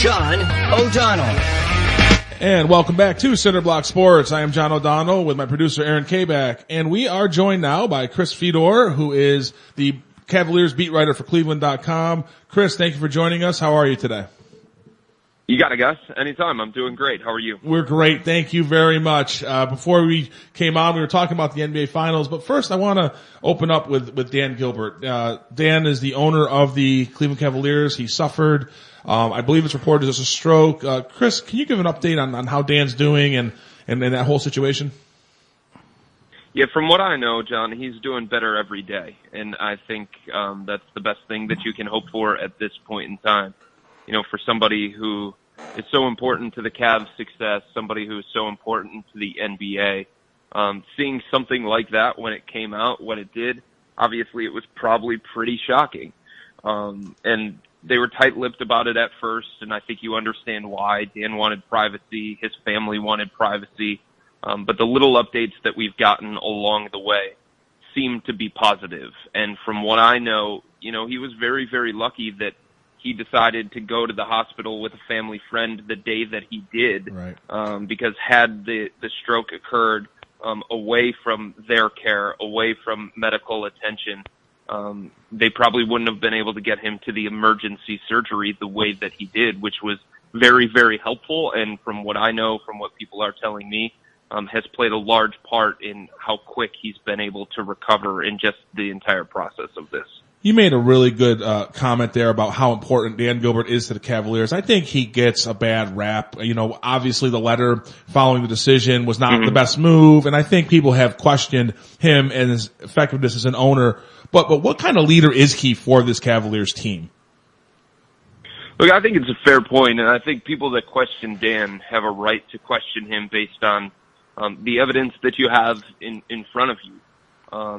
[SPEAKER 3] Jon O'Donnell.
[SPEAKER 1] And welcome back to Center Block Sports. I am Jon O'Donnell with my producer Aaron Kabak. And we are joined now by Chris Fedor, who is the Cavaliers beat writer for Cleveland.com. Chris, thank you for joining us. How are you today?
[SPEAKER 7] You got it, Gus. Anytime. I'm doing great. How are you?
[SPEAKER 1] We're great. Thank you very much. Before we came on, we were talking about the NBA Finals, but first I want to open up with Dan Gilbert. Dan is the owner of the Cleveland Cavaliers. He suffered, I believe it's reported as a stroke. Chris, can you give an update on how Dan's doing and that whole situation?
[SPEAKER 7] Yeah, from what I know, John, he's doing better every day, and I think that's the best thing that you can hope for at this point in time. You know, for somebody who is so important to the Cavs' success, somebody who is so important to the NBA, seeing something like that when it came out, when it did, obviously it was probably pretty shocking. And they were tight-lipped about it at first, and I think you understand why. Dan wanted privacy. His family wanted privacy. But the little updates that we've gotten along the way seem to be positive. And from what I know, you know, he was very, very lucky that he decided to go to the hospital with a family friend the day that he did,
[SPEAKER 1] right.
[SPEAKER 7] Because had the stroke occurred away from their care, away from medical attention, they probably wouldn't have been able to get him to the emergency surgery the way that he did, which was very, very helpful. And from what I know, from what people are telling me, has played a large part in how quick he's been able to recover in just the entire process of this.
[SPEAKER 1] You made a really good comment there about how important Dan Gilbert is to the Cavaliers. I think he gets a bad rap. You know, obviously the letter following the decision was not the best move, and I think people have questioned him and his effectiveness as an owner. But what kind of leader is he for this Cavaliers team?
[SPEAKER 7] Look, I think it's a fair point, and I think people that question Dan have a right to question him based on the evidence that you have in front of you.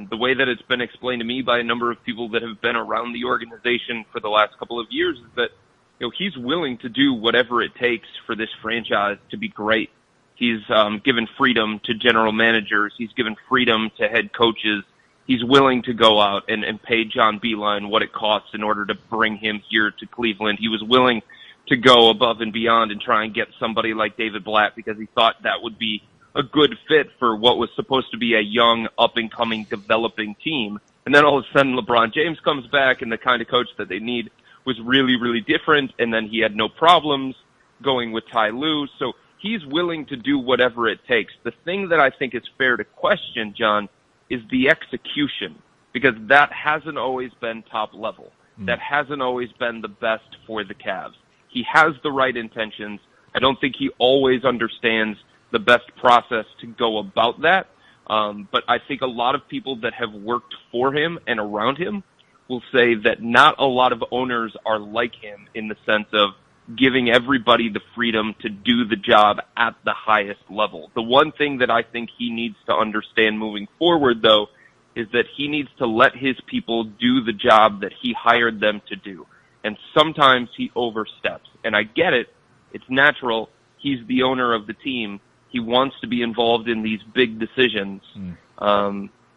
[SPEAKER 7] The way that it's been explained to me by a number of people that have been around the organization for the last couple of years is that, you know, he's willing to do whatever it takes for this franchise to be great. He's given freedom to general managers. He's given freedom to head coaches. He's willing to go out and pay John Beilein what it costs in order to bring him here to Cleveland. He was willing to go above and beyond and try and get somebody like David Blatt because he thought that would be a good fit for what was supposed to be a young, up-and-coming, developing team. And then all of a sudden LeBron James comes back, and the kind of coach that they need was really, really different, and then he had no problems going with Ty Lue. So he's willing to do whatever it takes. The thing that I think is fair to question, John, is the execution, because that hasn't always been top level. That hasn't always been the best for the Cavs. He has the right intentions. I don't think he always understands the best process to go about that. But I think a lot of people that have worked for him and around him will say that not a lot of owners are like him in the sense of giving everybody the freedom to do the job at the highest level. The one thing that I think he needs to understand moving forward, though, is that he needs to let his people do the job that he hired them to do. And sometimes he oversteps. And I get it. It's natural. He's the owner of the team. He wants to be involved in these big decisions.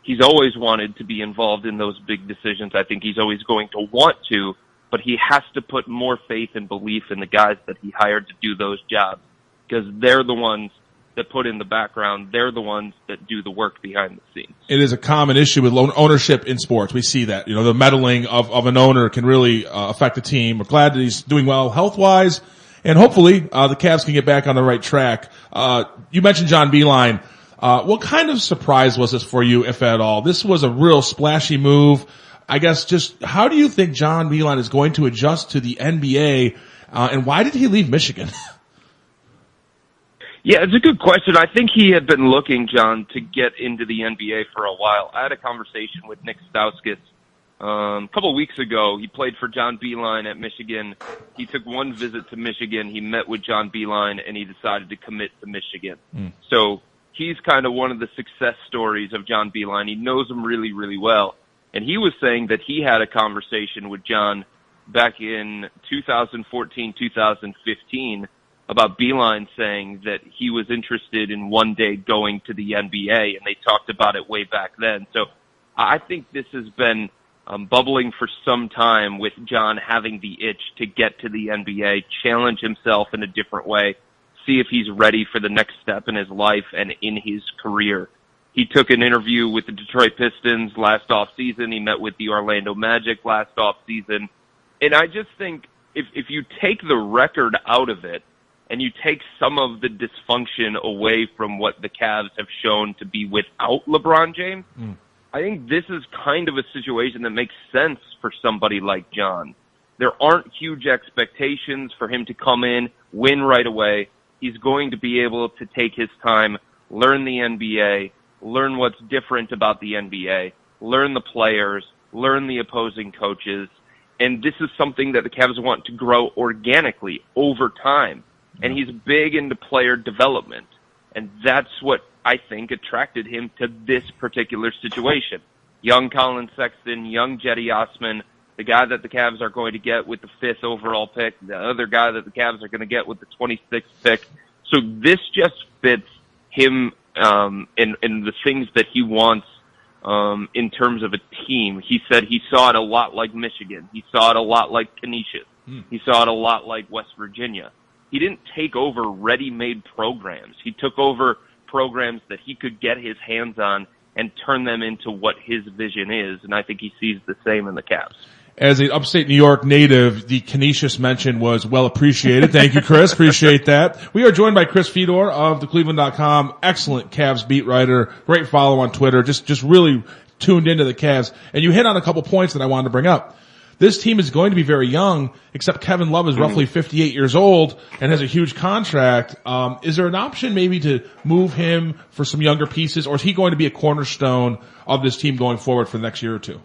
[SPEAKER 7] He's always wanted to be involved in those big decisions. I think he's always going to want to, but he has to put more faith and belief in the guys that he hired to do those jobs, because they're the ones that put in the background. They're the ones that do the work behind the scenes. It is
[SPEAKER 1] a common issue with ownership in sports. We see that, you know, the meddling of an owner can really affect the team. We're glad that he's doing well health-wise. And hopefully, the Cavs can get back on the right track. You mentioned John Beilein. What kind of surprise was this for you, if at all? This was a real splashy move. I guess just how do you think John Beilein is going to adjust to the NBA, and why did he leave Michigan?
[SPEAKER 7] Yeah, it's a good question. I think he had been looking, John, to get into the NBA for a while. I had a conversation with Nick Stauskas a couple of weeks ago. He played for John Beilein at Michigan. He took one visit to Michigan. He met with John Beilein, and he decided to commit to Michigan. So he's kind of one of the success stories of John Beilein. He knows him really, really well. And he was saying that he had a conversation with John back in 2014, 2015 about Beilein saying that he was interested in one day going to the NBA, and they talked about it way back then. So I think this has been bubbling for some time, with John having the itch to get to the NBA, challenge himself in a different way, see if he's ready for the next step in his life and in his career. He took an interview with the Detroit Pistons last offseason. He met with the Orlando Magic last offseason. And I just think if you take the record out of it and you take some of the dysfunction away from what the Cavs have shown to be without LeBron James, I think this is kind of a situation that makes sense for somebody like John. There aren't huge expectations for him to come in, win right away. He's going to be able to take his time, learn the NBA, learn what's different about the NBA, learn the players, learn the opposing coaches. And this is something that the Cavs want to grow organically over time. And he's big into player development. And that's what I think attracted him to this particular situation. Young Colin Sexton, young Jetty Osman, the guy that the Cavs are going to get with the 5th overall pick, the other guy that the Cavs are going to get with the 26th pick. So this just fits him in the things that he wants in terms of a team. He said he saw it a lot like Michigan. He saw it a lot like Canisius. He saw it a lot like West Virginia. He didn't take over ready-made programs. He took over programs that he could get his hands on and turn them into what his vision is, and I think he sees the same in the Cavs.
[SPEAKER 1] As an upstate New York native, the Canisius mention was well appreciated. Thank you, Chris. Appreciate that. We are joined by Chris Fedor of thecleveland.com. Excellent Cavs beat writer. Great follow on Twitter. Just really tuned into the Cavs. And you hit on a couple points that I wanted to bring up. This team is going to be very young, except Kevin Love is roughly 58 years old and has a huge contract. Is there an option maybe to move him for some younger pieces, or is he going to be a cornerstone of this team going forward for the next year or two?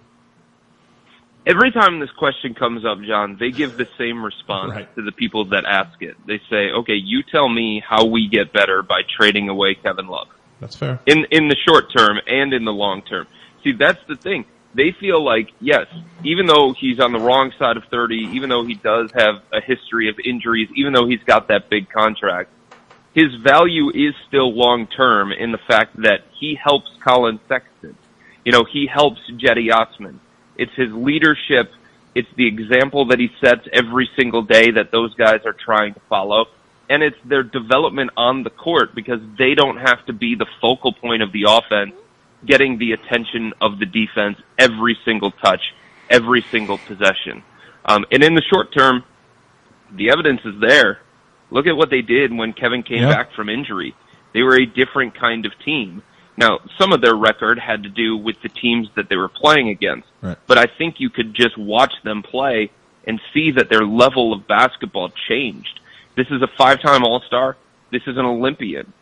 [SPEAKER 7] Every time this question comes up, John, they give the same response to the people that ask it. They say, okay, you tell me how we get better by trading away Kevin Love.
[SPEAKER 1] That's fair.
[SPEAKER 7] In the short term and in the long term. See, that's the thing. They feel like, yes, even though he's on the wrong side of 30, even though he does have a history of injuries, even though he's got that big contract, his value is still long-term in the fact that he helps Colin Sexton. You know, he helps Jetty Osman. It's his leadership. It's the example that he sets every single day that those guys are trying to follow. And it's their development on the court because they don't have to be the focal point of the offense, getting the attention of the defense every single touch, every single possession. And in the short term, the evidence is there. Look at what they did when Kevin came back from injury. They were a different kind of team. Now, some of their record had to do with the teams that they were playing against. Right. But I think you could just watch them play and see that their level of basketball changed. This is a 5-time All-Star. This is an Olympian.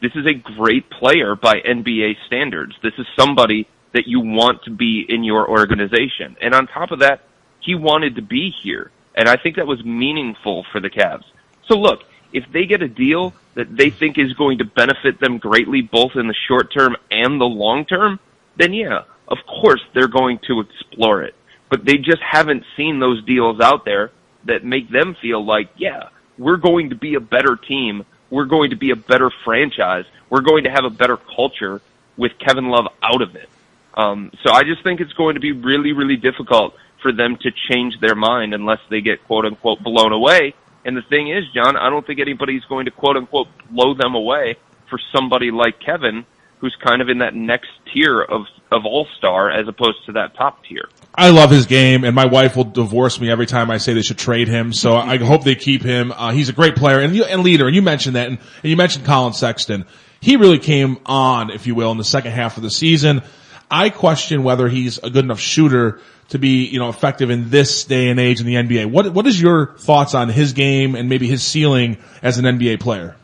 [SPEAKER 7] This is a great player by NBA standards. This is somebody that you want to be in your organization. And on top of that, he wanted to be here. And I think that was meaningful for the Cavs. So look, if they get a deal that they think is going to benefit them greatly both in the short term and the long term, then yeah, of course they're going to explore it. But they just haven't seen those deals out there that make them feel like, yeah, we're going to be a better team. We're going to be a better franchise. We're going to have a better culture with Kevin Love out of it. So I just think it's going to be really, really difficult for them to change their mind unless they get quote-unquote blown away. And the thing is, John, I don't think anybody's going to quote-unquote blow them away for somebody like Kevin, who's kind of in that next tier of all-star as opposed to that top tier.
[SPEAKER 1] I love his game, and my wife will divorce me every time I say they should trade him, so I hope they keep him. He's a great player and leader, and you mentioned that, and you mentioned Colin Sexton. He really came on, if you will, in the second half of the season. I question whether he's a good enough shooter to be, effective in this day and age in the NBA. What is your thoughts on his game and maybe his ceiling as an NBA player?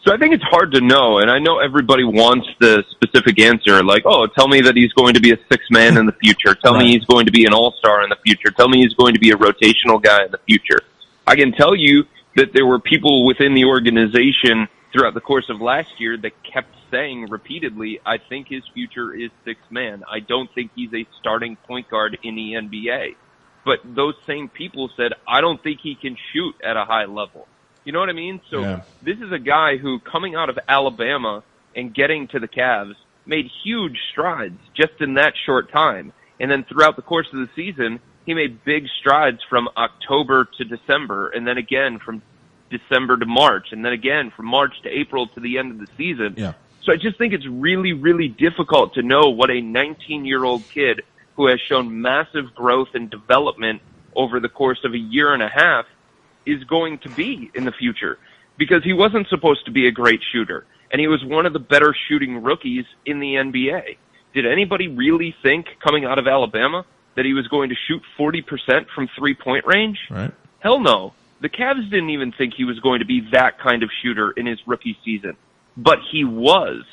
[SPEAKER 7] So I think it's hard to know, and I know everybody wants the specific answer, like, oh, tell me that he's going to be a sixth man in the future. Tell me he's going to be an all-star in the future. Tell me he's going to be a rotational guy in the future. I can tell you that there were people within the organization throughout the course of last year that kept saying repeatedly, I think his future is sixth man. I don't think he's a starting point guard in the NBA. But those same people said, I don't think he can shoot at a high level. You know what I mean? So This is a guy who, coming out of Alabama and getting to the Cavs, made huge strides just in that short time. And then throughout the course of the season, he made big strides from October to December, and then again from December to March, and then again from March to April to the end of the season. Yeah. So I just think it's really, really difficult to know what a 19-year-old kid who has shown massive growth and development over the course of a year and a half is going to be in the future, because he wasn't supposed to be a great shooter, and he was one of the better shooting rookies in the NBA. Did anybody really think, coming out of Alabama, that he was going to shoot 40% from three-point range?
[SPEAKER 1] Right.
[SPEAKER 7] Hell no. The Cavs didn't even think he was going to be that kind of shooter in his rookie season, but he was.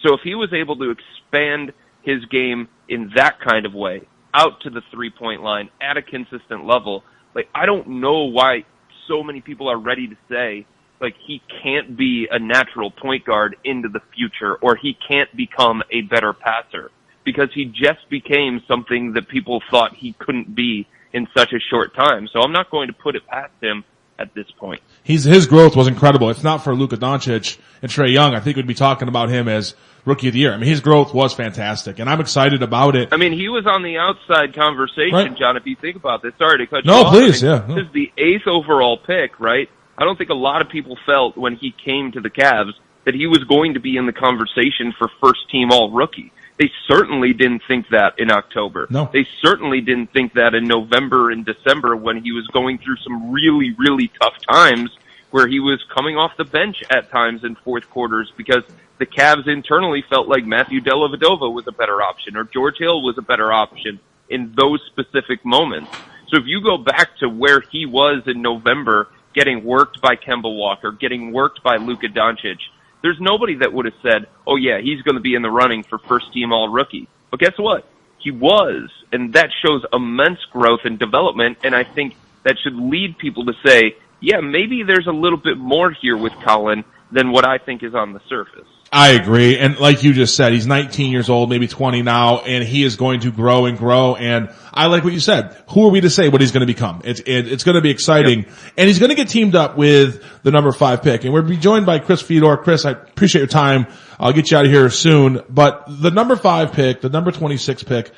[SPEAKER 7] So if he was able to expand his game in that kind of way, out to the three-point line at a consistent level, like, I don't know why so many people are ready to say, like, he can't be a natural point guard into the future, or he can't become a better passer, because he just became something that people thought he couldn't be in such a short time. So I'm not going to put it past him at this point.
[SPEAKER 1] His growth was incredible. If not for Luka Doncic and Trae Young, I think we'd be talking about him as Rookie of the Year. I mean, his growth was fantastic, and I'm excited about it.
[SPEAKER 7] I mean, he was on the outside conversation,
[SPEAKER 1] right.
[SPEAKER 7] John, if you think about this. Sorry to cut you
[SPEAKER 1] no,
[SPEAKER 7] off.
[SPEAKER 1] Please,
[SPEAKER 7] I mean,
[SPEAKER 1] yeah. No.
[SPEAKER 7] This is the 8th overall pick, right? I don't think a lot of people felt when he came to the Cavs that he was going to be in the conversation for first-team All-Rookie. They certainly didn't think that in October.
[SPEAKER 1] No.
[SPEAKER 7] They certainly didn't think that in November and December when he was going through some really, really tough times where he was coming off the bench at times in fourth quarters because the Cavs internally felt like Matthew Dellavedova was a better option or George Hill was a better option in those specific moments. So if you go back to where he was in November, getting worked by Kemba Walker, getting worked by Luka Doncic, there's nobody that would have said, oh yeah, he's going to be in the running for first team All-Rookie. But guess what? He was, and that shows immense growth and development, and I think that should lead people to say, yeah, maybe there's a little bit more here with Colin than what I think is on the surface.
[SPEAKER 1] I agree. And like you just said, he's 19 years old, maybe 20 now, and he is going to grow and grow. And I like what you said. Who are we to say what he's going to become? It's going to be exciting. Yep. And he's going to get teamed up with the number 5 pick. And we'll be joined by Chris Fedor. Chris, I appreciate your time. I'll get you out of here soon. But the number 5 pick, the number 26 pick,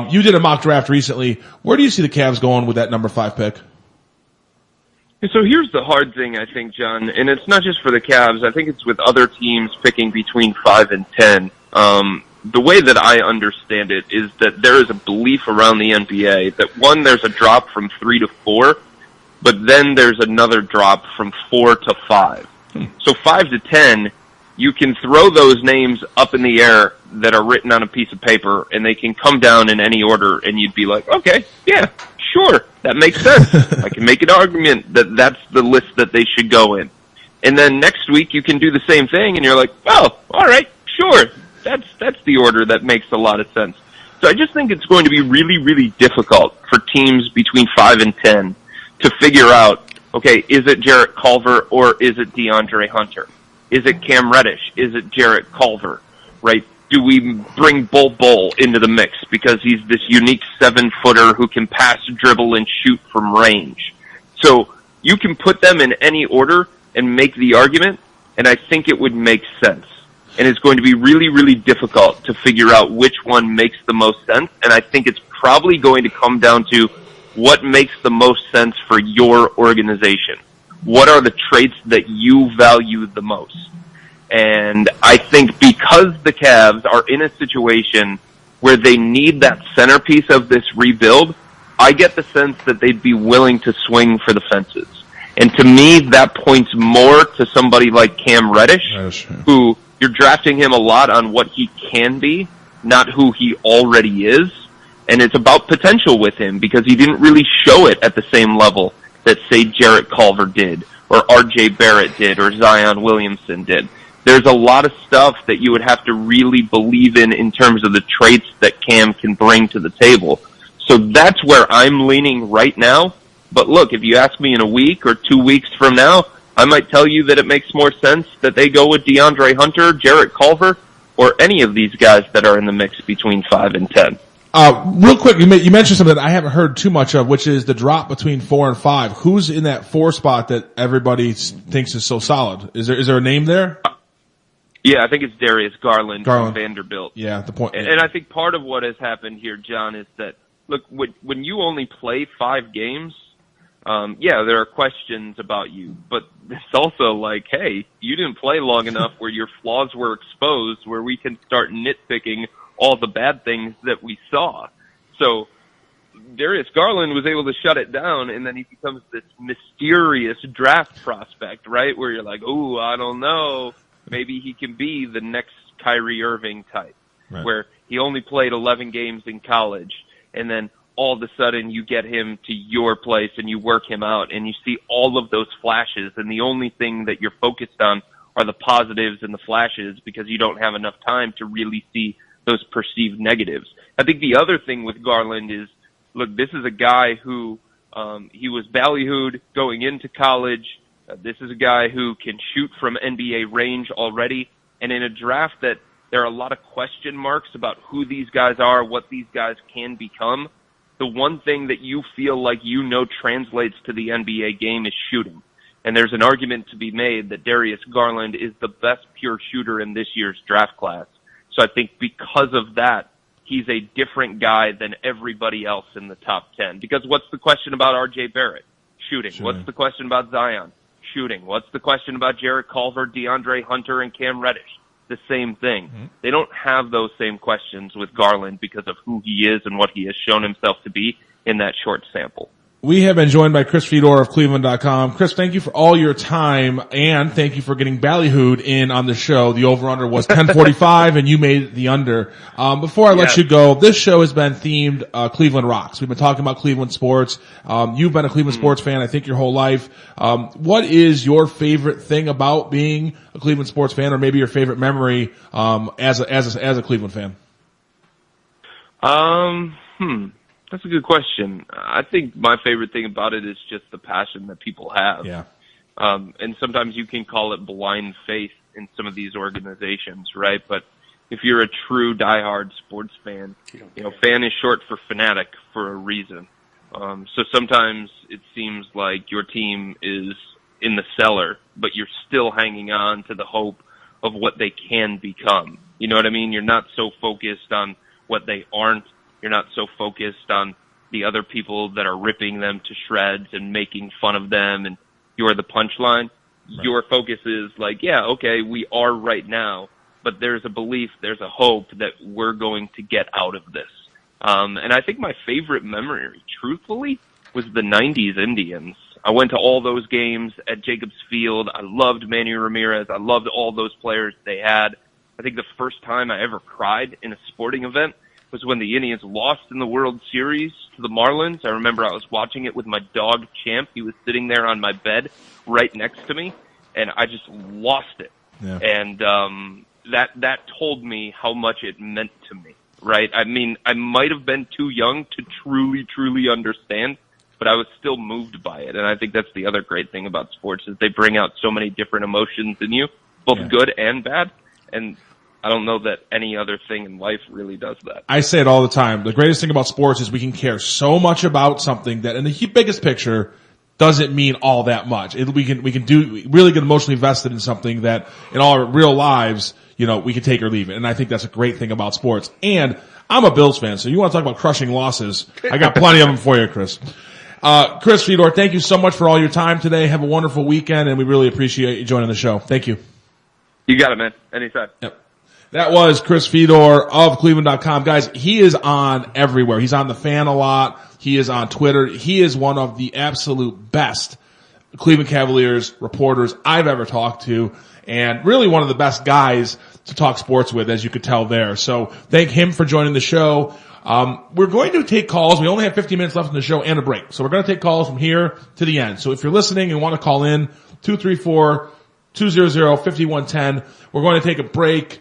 [SPEAKER 1] you did a mock draft recently. Where do you see the Cavs going with that number 5 pick?
[SPEAKER 7] So here's the hard thing, I think, John, and it's not just for the Cavs. I think it's with other teams picking between 5 and 10. The way that I understand it is that there is a belief around the NBA that, one, there's a drop from 3 to 4, but then there's another drop from 4 to 5. So 5 to 10, you can throw those names up in the air that are written on a piece of paper, and they can come down in any order, and you'd be like, okay, yeah, sure, that makes sense. I can make an argument that that's the list that they should go in. And then next week you can do the same thing, and you're like, oh, all right, sure, that's the order that makes a lot of sense. So I just think it's going to be really, really difficult for teams between 5 and 10 to figure out, okay, is it Jarrett Culver or is it DeAndre Hunter? Is it Cam Reddish? Is it Jarrett Culver? Right? Do we bring Bull into the mix because he's this unique 7-footer who can pass, dribble, and shoot from range? So you can put them in any order and make the argument, and I think it would make sense. And it's going to be really, really difficult to figure out which one makes the most sense, and I think it's probably going to come down to what makes the most sense for your organization. What are the traits that you value the most? And I think because the Cavs are in a situation where they need that centerpiece of this rebuild, I get the sense that they'd be willing to swing for the fences. And to me, that points more to somebody like Cam Reddish, who you're drafting him a lot on what he can be, not who he already is. And it's about potential with him because he didn't really show it at the same level that, say, Jarrett Culver did, or R.J. Barrett did, or Zion Williamson did. There's a lot of stuff that you would have to really believe in terms of the traits that Cam can bring to the table. So that's where I'm leaning right now. But look, if you ask me in a week or 2 weeks from now, I might tell you that it makes more sense that they go with DeAndre Hunter, Jarrett Culver, or any of these guys that are in the mix between 5 and 10.
[SPEAKER 1] Real quick, you mentioned something that I haven't heard too much of, which is the drop between 4 and 5. Who's in that 4 spot that everybody thinks is so solid? Is there a name there?
[SPEAKER 7] Yeah, I think it's Darius Garland from Vanderbilt.
[SPEAKER 1] Yeah, the point.
[SPEAKER 7] And I think part of what has happened here, John, is that, look, when you only play 5 games, yeah, there are questions about you, but it's also like, hey, you didn't play long enough where your flaws were exposed, where we can start nitpicking all the bad things that we saw. So Darius Garland was able to shut it down, and then he becomes this mysterious draft prospect, right, where you're like, ooh, I don't know. Maybe he can be the next Kyrie Irving type, right, where he only played 11 games in college, and then all of a sudden you get him to your place and you work him out, and you see all of those flashes, and the only thing that you're focused on are the positives and the flashes because you don't have enough time to really see those perceived negatives. I think the other thing with Garland is, look, this is a guy who he was ballyhooed going into college. This is a guy who can shoot from NBA range already, and in a draft that there are a lot of question marks about who these guys are, what these guys can become. the one thing that you feel like translates to the NBA game is shooting. And there's an argument to be made that Darius Garland is the best pure shooter in this year's draft class. So I think because of that, he's a different guy than everybody else in the top 10. Because what's the question about R.J. Barrett? Shooting. What's the question about Zion? Shooting. What's the question about Jarrett Culver, DeAndre Hunter, and Cam Reddish? The same thing. Mm-hmm. They don't have those same questions with Garland because of who he is and what he has shown himself to be in that short sample.
[SPEAKER 1] We have been joined by Chris Fedor of Cleveland.com. Chris, thank you for all your time, and thank you for getting ballyhooed in on the show. The over-under was 10:45, and you made the under. Before I let you go, this show has been themed Cleveland Rocks. We've been talking about Cleveland sports. You've been a Cleveland sports fan, I think, your whole life. What is your favorite thing about being a Cleveland sports fan, or maybe your favorite memory as a Cleveland fan?
[SPEAKER 7] That's a good question. I think my favorite thing about it is just the passion that people have.
[SPEAKER 1] Yeah.
[SPEAKER 7] And sometimes you can call it blind faith in some of these organizations, right? But if you're a true diehard sports fan, fan is short for fanatic for a reason. So sometimes it seems like your team is in the cellar, but you're still hanging on to the hope of what they can become. You know what I mean? You're not so focused on what they aren't. You're not so focused on the other people that are ripping them to shreds and making fun of them and you're the punchline. Right. Your focus is like, yeah, okay, we are right now, but there's a belief, there's a hope that we're going to get out of this. And I think my favorite memory, truthfully, was the 90s Indians. I went to all those games at Jacobs Field. I loved Manny Ramirez. I loved all those players they had. I think the first time I ever cried in a sporting event was when the Indians lost in the World Series to the Marlins. I remember I was watching it with my dog, Champ. He was sitting there on my bed right next to me, and I just lost it.
[SPEAKER 1] Yeah.
[SPEAKER 7] And that told me how much it meant to me, right? I mean, I might have been too young to truly understand, but I was still moved by it. And I think that's the other great thing about sports is they bring out so many different emotions in you, both good and bad. And I don't know that any other thing in life really does that.
[SPEAKER 1] I say it all the time. The greatest thing about sports is we can care so much about something that in the biggest picture doesn't mean all that much. We can really get emotionally vested in something that in our real lives, we can take or leave it. And I think that's a great thing about sports. And I'm a Bills fan, so you want to talk about crushing losses. I got plenty of them for you, Chris. Chris Fedor, thank you so much for all your time today. Have a wonderful weekend, and we really appreciate you joining the show. Thank you.
[SPEAKER 7] You got it, man. Anytime.
[SPEAKER 1] Yep. That was Chris Fedor of Cleveland.com. Guys, he is on everywhere. He's on The Fan a lot. He is on Twitter. He is one of the absolute best Cleveland Cavaliers reporters I've ever talked to, and really one of the best guys to talk sports with, as you could tell there. So thank him for joining the show. We're going to take calls. We only have 15 minutes left in the show and a break. So we're going to take calls from here to the end. So if you're listening and want to call in, 234-200-5110. We're going to take a break.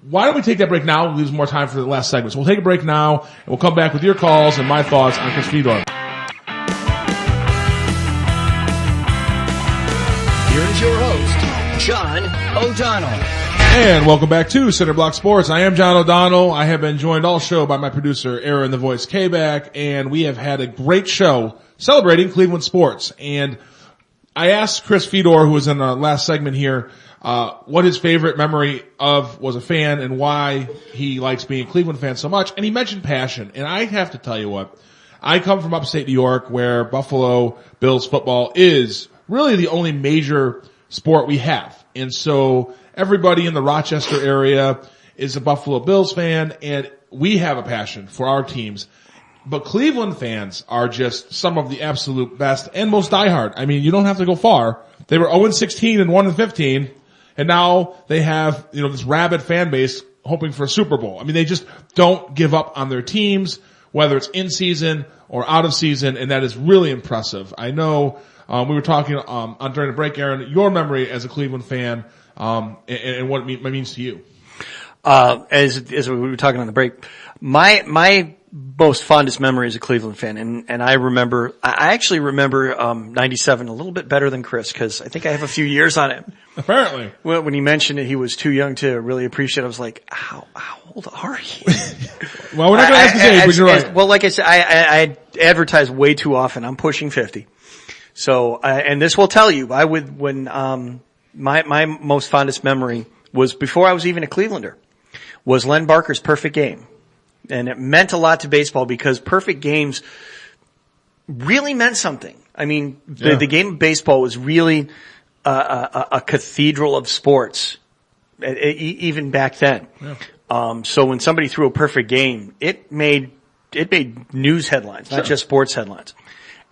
[SPEAKER 1] Why don't we take that break now? We'll lose more time for the last segment. So we'll take a break now, and we'll come back with your calls and my thoughts on Chris Fedor.
[SPEAKER 3] Here is your host, Jon O'Donnell.
[SPEAKER 1] And welcome back to Center Block Sports. I am Jon O'Donnell. I have been joined all show by my producer, Aaron the Voice K-Back, and we have had a great show celebrating Cleveland sports. And I asked Chris Fedor, who was in the last segment here, what his favorite memory was a fan and why he likes being a Cleveland fan so much. And he mentioned passion. And I have to tell you what, I come from upstate New York where Buffalo Bills football is really the only major sport we have. And so everybody in the Rochester area is a Buffalo Bills fan, and we have a passion for our teams. But Cleveland fans are just some of the absolute best and most diehard. I mean, you don't have to go far. They were 0-16 and 1-15. And now they have, this rabid fan base hoping for a Super Bowl. I mean, they just don't give up on their teams, whether it's in season or out of season, and that is really impressive. I know, we were talking, during the break, Aaron, your memory as a Cleveland fan, and what it means to you.
[SPEAKER 2] As we were talking on the break, my most fondest memory as a Cleveland fan, and I actually remember 97 a little bit better than Chris, because I think I have a few years on it.
[SPEAKER 1] Apparently.
[SPEAKER 2] Well, when he mentioned that he was too young to really appreciate it, I was like, how old are you?
[SPEAKER 1] Well, we're not going to ask his age, but you're right.
[SPEAKER 2] Well, like I said, I advertise way too often. I'm pushing 50. So, and this will tell you, my most fondest memory was before I was even a Clevelander, was Len Barker's perfect game. And it meant a lot to baseball because perfect games really meant something. I mean, the game of baseball was really a cathedral of sports, even back then. Yeah. So when somebody threw a perfect game, it made news headlines, not just sports headlines.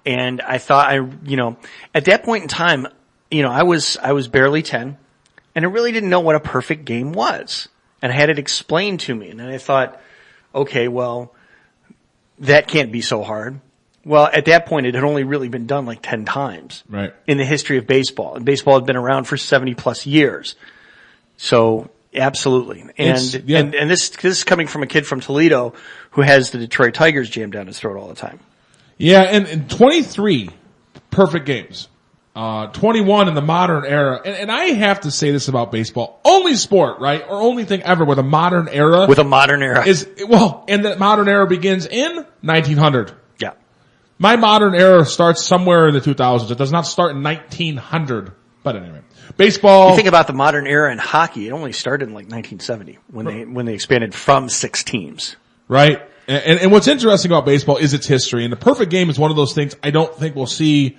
[SPEAKER 2] And I thought, at that point in time, I was barely 10, and I really didn't know what a perfect game was. And I had it explained to me, and then I thought, okay, well, that can't be so hard. Well, at that point, it had only really been done like 10 times in the history of baseball. And baseball had been around for 70 plus years. So, absolutely. And this is coming from a kid from Toledo who has the Detroit Tigers jammed down his throat all the time.
[SPEAKER 1] Yeah, and 23 perfect games. 21 in the modern era. And I have to say this about baseball. Only sport, right? Or only thing ever with a modern era.
[SPEAKER 2] With a modern era.
[SPEAKER 1] And that modern era begins in 1900.
[SPEAKER 2] Yeah.
[SPEAKER 1] My modern era starts somewhere in the 2000s. It does not start in 1900. But anyway. Baseball.
[SPEAKER 2] You think about the modern era in hockey, it only started in like 1970 when they expanded from 6 teams.
[SPEAKER 1] Right. And what's interesting about baseball is its history. And the perfect game is one of those things I don't think we'll see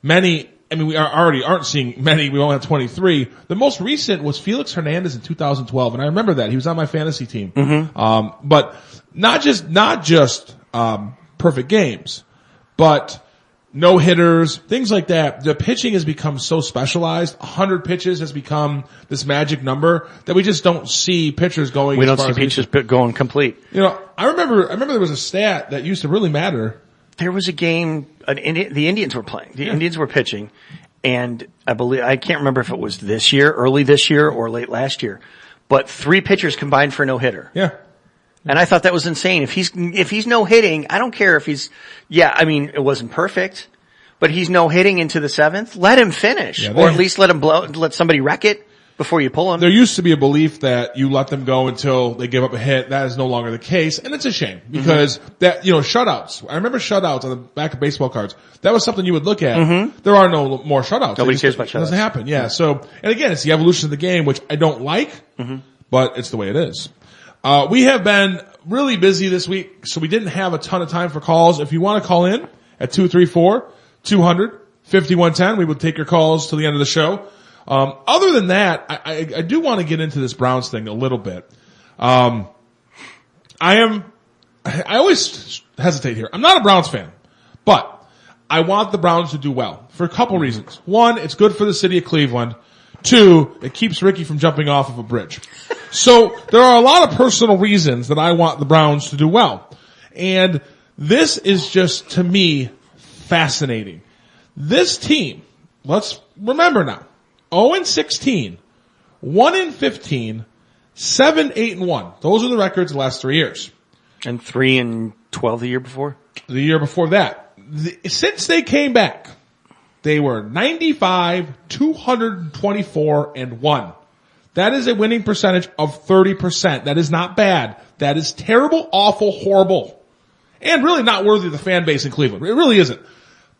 [SPEAKER 1] many. I mean, we already aren't seeing many. We only have 23. The most recent was Felix Hernandez in 2012, and I remember that. He was on my fantasy team. Mm-hmm. But not just perfect games, but no hitters, things like that. The pitching has become so specialized. 100 pitches has become this magic number that we just don't see pitchers going.
[SPEAKER 2] We don't see pitchers going complete.
[SPEAKER 1] I remember there was a stat that used to really matter.
[SPEAKER 2] There was a game, the Indians were playing. The Indians were pitching, and I can't remember if it was early this year or late last year, but 3 pitchers combined for a no-hitter.
[SPEAKER 1] Yeah.
[SPEAKER 2] And I thought that was insane. If he's no-hitting, I don't care if it wasn't perfect, but he's no-hitting into the 7th, let him finish. Or at least let somebody wreck it before you pull him.
[SPEAKER 1] There used to be a belief that you let them go until they give up a hit. That is no longer the case, and it's a shame because shutouts. I remember shutouts on the back of baseball cards. That was something you would look at. Mm-hmm. There are no more shutouts.
[SPEAKER 2] Nobody cares about shutouts. It
[SPEAKER 1] doesn't happen. Yeah. So, and again, it's the evolution of the game, which I don't like, but it's the way it is. We have been really busy this week, so we didn't have a ton of time for calls. If you want to call in at 234-200-5110, we will take your calls till the end of the show. Other than that, I do want to get into this Browns thing a little bit. I always hesitate here. I'm not a Browns fan, but I want the Browns to do well for a couple reasons. 1, it's good for the city of Cleveland. 2, it keeps Ricky from jumping off of a bridge. So there are a lot of personal reasons that I want the Browns to do well. And this is just, to me, fascinating. This team, let's remember now, 0-16, 1-15, 7-8-1. Those are the records the last 3 years.
[SPEAKER 2] And 3-12 the year before?
[SPEAKER 1] The year before that. Since they came back, they were 95, 224-1. That is a winning percentage of 30%. That is not bad. That is terrible, awful, horrible. And really not worthy of the fan base in Cleveland. It really isn't.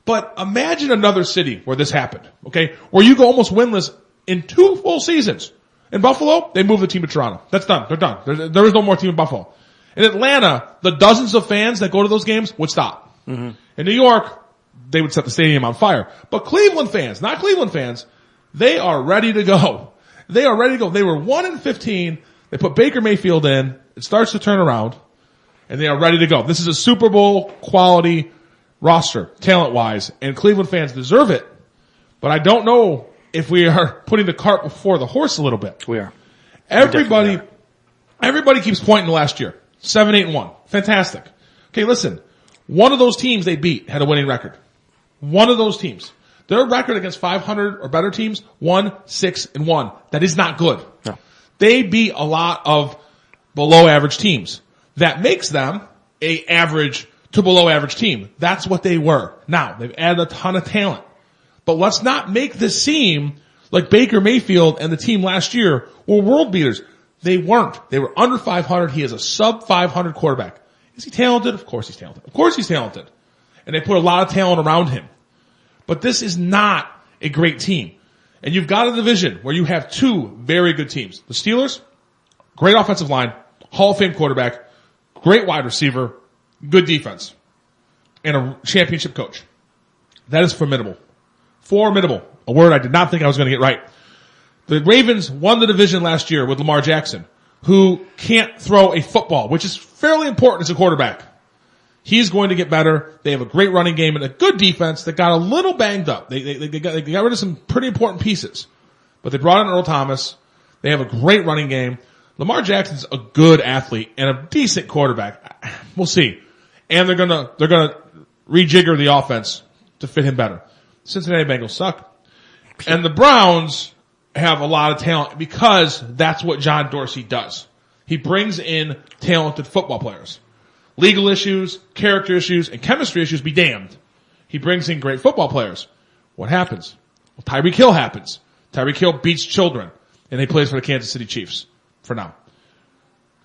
[SPEAKER 1] But imagine another city where this happened, okay? Where you go almost winless in 2 full seasons. In Buffalo, they moved the team to Toronto. That's done. They're done. There is no more team in Buffalo. In Atlanta, the dozens of fans that go to those games would stop. Mm-hmm. In New York, they would set the stadium on fire. But Cleveland fans, not Cleveland fans, they are ready to go. They are ready to go. They were 1-15. They put Baker Mayfield in. It starts to turn around. And they are ready to go. This is a Super Bowl quality roster, talent-wise, and Cleveland fans deserve it. But I don't know if we are putting the cart before the horse a little bit.
[SPEAKER 2] We are.
[SPEAKER 1] Everybody keeps pointing to last year. 7-8-1. Fantastic. Okay, listen. One of those teams they beat had a winning record. One of those teams. Their record against 500 or better teams, 1-6-1. That is not good. No. They beat a lot of below average teams. That makes them a average to below average team. That's what they were. Now, they've added a ton of talent. But let's not make this seem like Baker Mayfield and the team last year were world beaters. They weren't. They were under 500. He is a sub 500 quarterback. Is he talented? Of course he's talented. Of course he's talented. And they put a lot of talent around him. But this is not a great team. And you've got a division where you have two very good teams. The Steelers, great offensive line, Hall of Fame quarterback, great wide receiver, good defense, and a championship coach. That is formidable. Formidable. A word I did not think I was going to get right. The Ravens won the division last year with Lamar Jackson, who can't throw a football, which is fairly important as a quarterback. He's going to get better. They have a great running game and a good defense that got a little banged up. They got rid of some pretty important pieces. But they brought in Earl Thomas. They have a great running game. Lamar Jackson's a good athlete and a decent quarterback. We'll see. And they're gonna rejigger the offense to fit him better. Cincinnati Bengals suck. And the Browns have a lot of talent because that's what John Dorsey does. He brings in talented football players. Legal issues, character issues, and chemistry issues be damned. He brings in great football players. What happens? Well, Tyreek Hill happens. Tyreek Hill beats children, and he plays for the Kansas City Chiefs for now.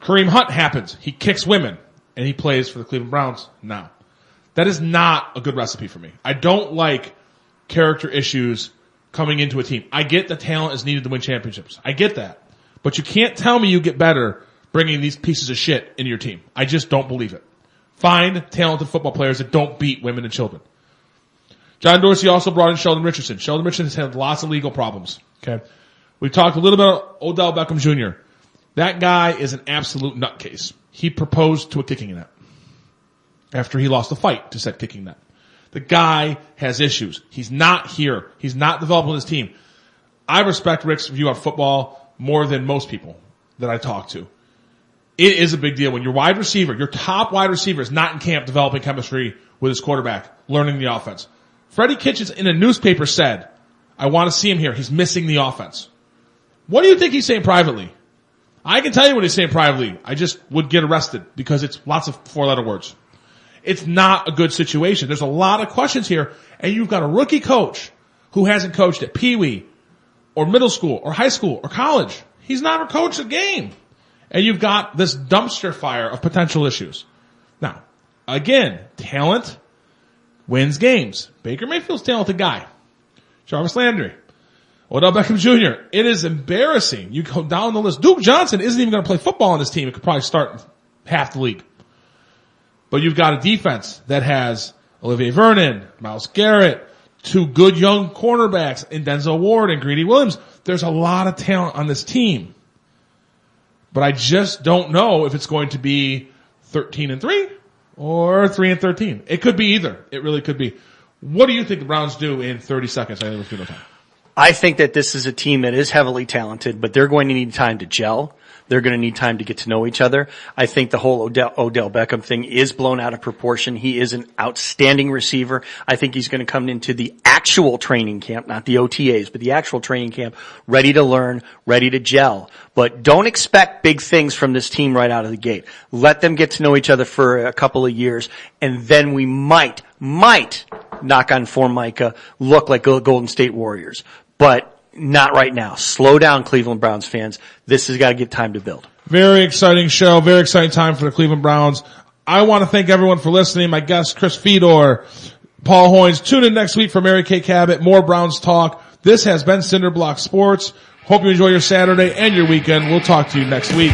[SPEAKER 1] Kareem Hunt happens. He kicks women, and he plays for the Cleveland Browns now. That is not a good recipe for me. I don't like character issues coming into a team. I get the talent is needed to win championships. I get that. But you can't tell me you get better bringing these pieces of shit into your team. I just don't believe it. Find talented football players that don't beat women and children. John Dorsey also brought in Sheldon Richardson. Sheldon Richardson has had lots of legal problems. Okay. We talked a little bit about Odell Beckham Jr. That guy is an absolute nutcase. He proposed to a kicking net after he lost a fight to said kicking net. The guy has issues. He's not here. He's not developing his team. I respect Rick's view on football more than most people that I talk to. It is a big deal when your wide receiver, your top wide receiver, is not in camp developing chemistry with his quarterback, learning the offense. Freddie Kitchens in a newspaper said, I want to see him here. He's missing the offense. What do you think he's saying privately? I can tell you what he's saying privately. I just would get arrested because it's lots of four-letter words. It's not a good situation. There's a lot of questions here, and you've got a rookie coach who hasn't coached at Pee Wee or middle school or high school or college. He's not a coach of the game. And you've got this dumpster fire of potential issues. Now, again, talent wins games. Baker Mayfield's a talented guy. Jarvis Landry. Odell Beckham Jr. It is embarrassing. You go down the list. Duke Johnson isn't even going to play football on this team. It could probably start half the league. But you've got a defense that has Olivier Vernon, Myles Garrett, two good young cornerbacks in Denzel Ward and Greedy Williams. There's a lot of talent on this team. But I just don't know if it's going to be 13-3 or 3-13. It could be either. It really could be. What do you think the Browns do in 30 seconds? I think we're time.
[SPEAKER 2] I think that this is a team that is heavily talented, but they're going to need time to gel. They're going to need time to get to know each other. I think the whole Odell Beckham thing is blown out of proportion. He is an outstanding receiver. I think he's going to come into the actual training camp, not the OTAs, but the actual training camp, ready to learn, ready to gel. But don't expect big things from this team right out of the gate. Let them get to know each other for a couple of years, and then we might, knock on Formica, look like Golden State Warriors. But not right now. Slow down, Cleveland Browns fans. This has got to get time to build.
[SPEAKER 1] Very exciting show. Very exciting time for the Cleveland Browns. I want to thank everyone for listening. My guests, Chris Fedor, Paul Hoynes. Tune in next week for Mary Kay Cabot. More Browns talk. This has been Cinderblock Sports. Hope you enjoy your Saturday and your weekend. We'll talk to you next week.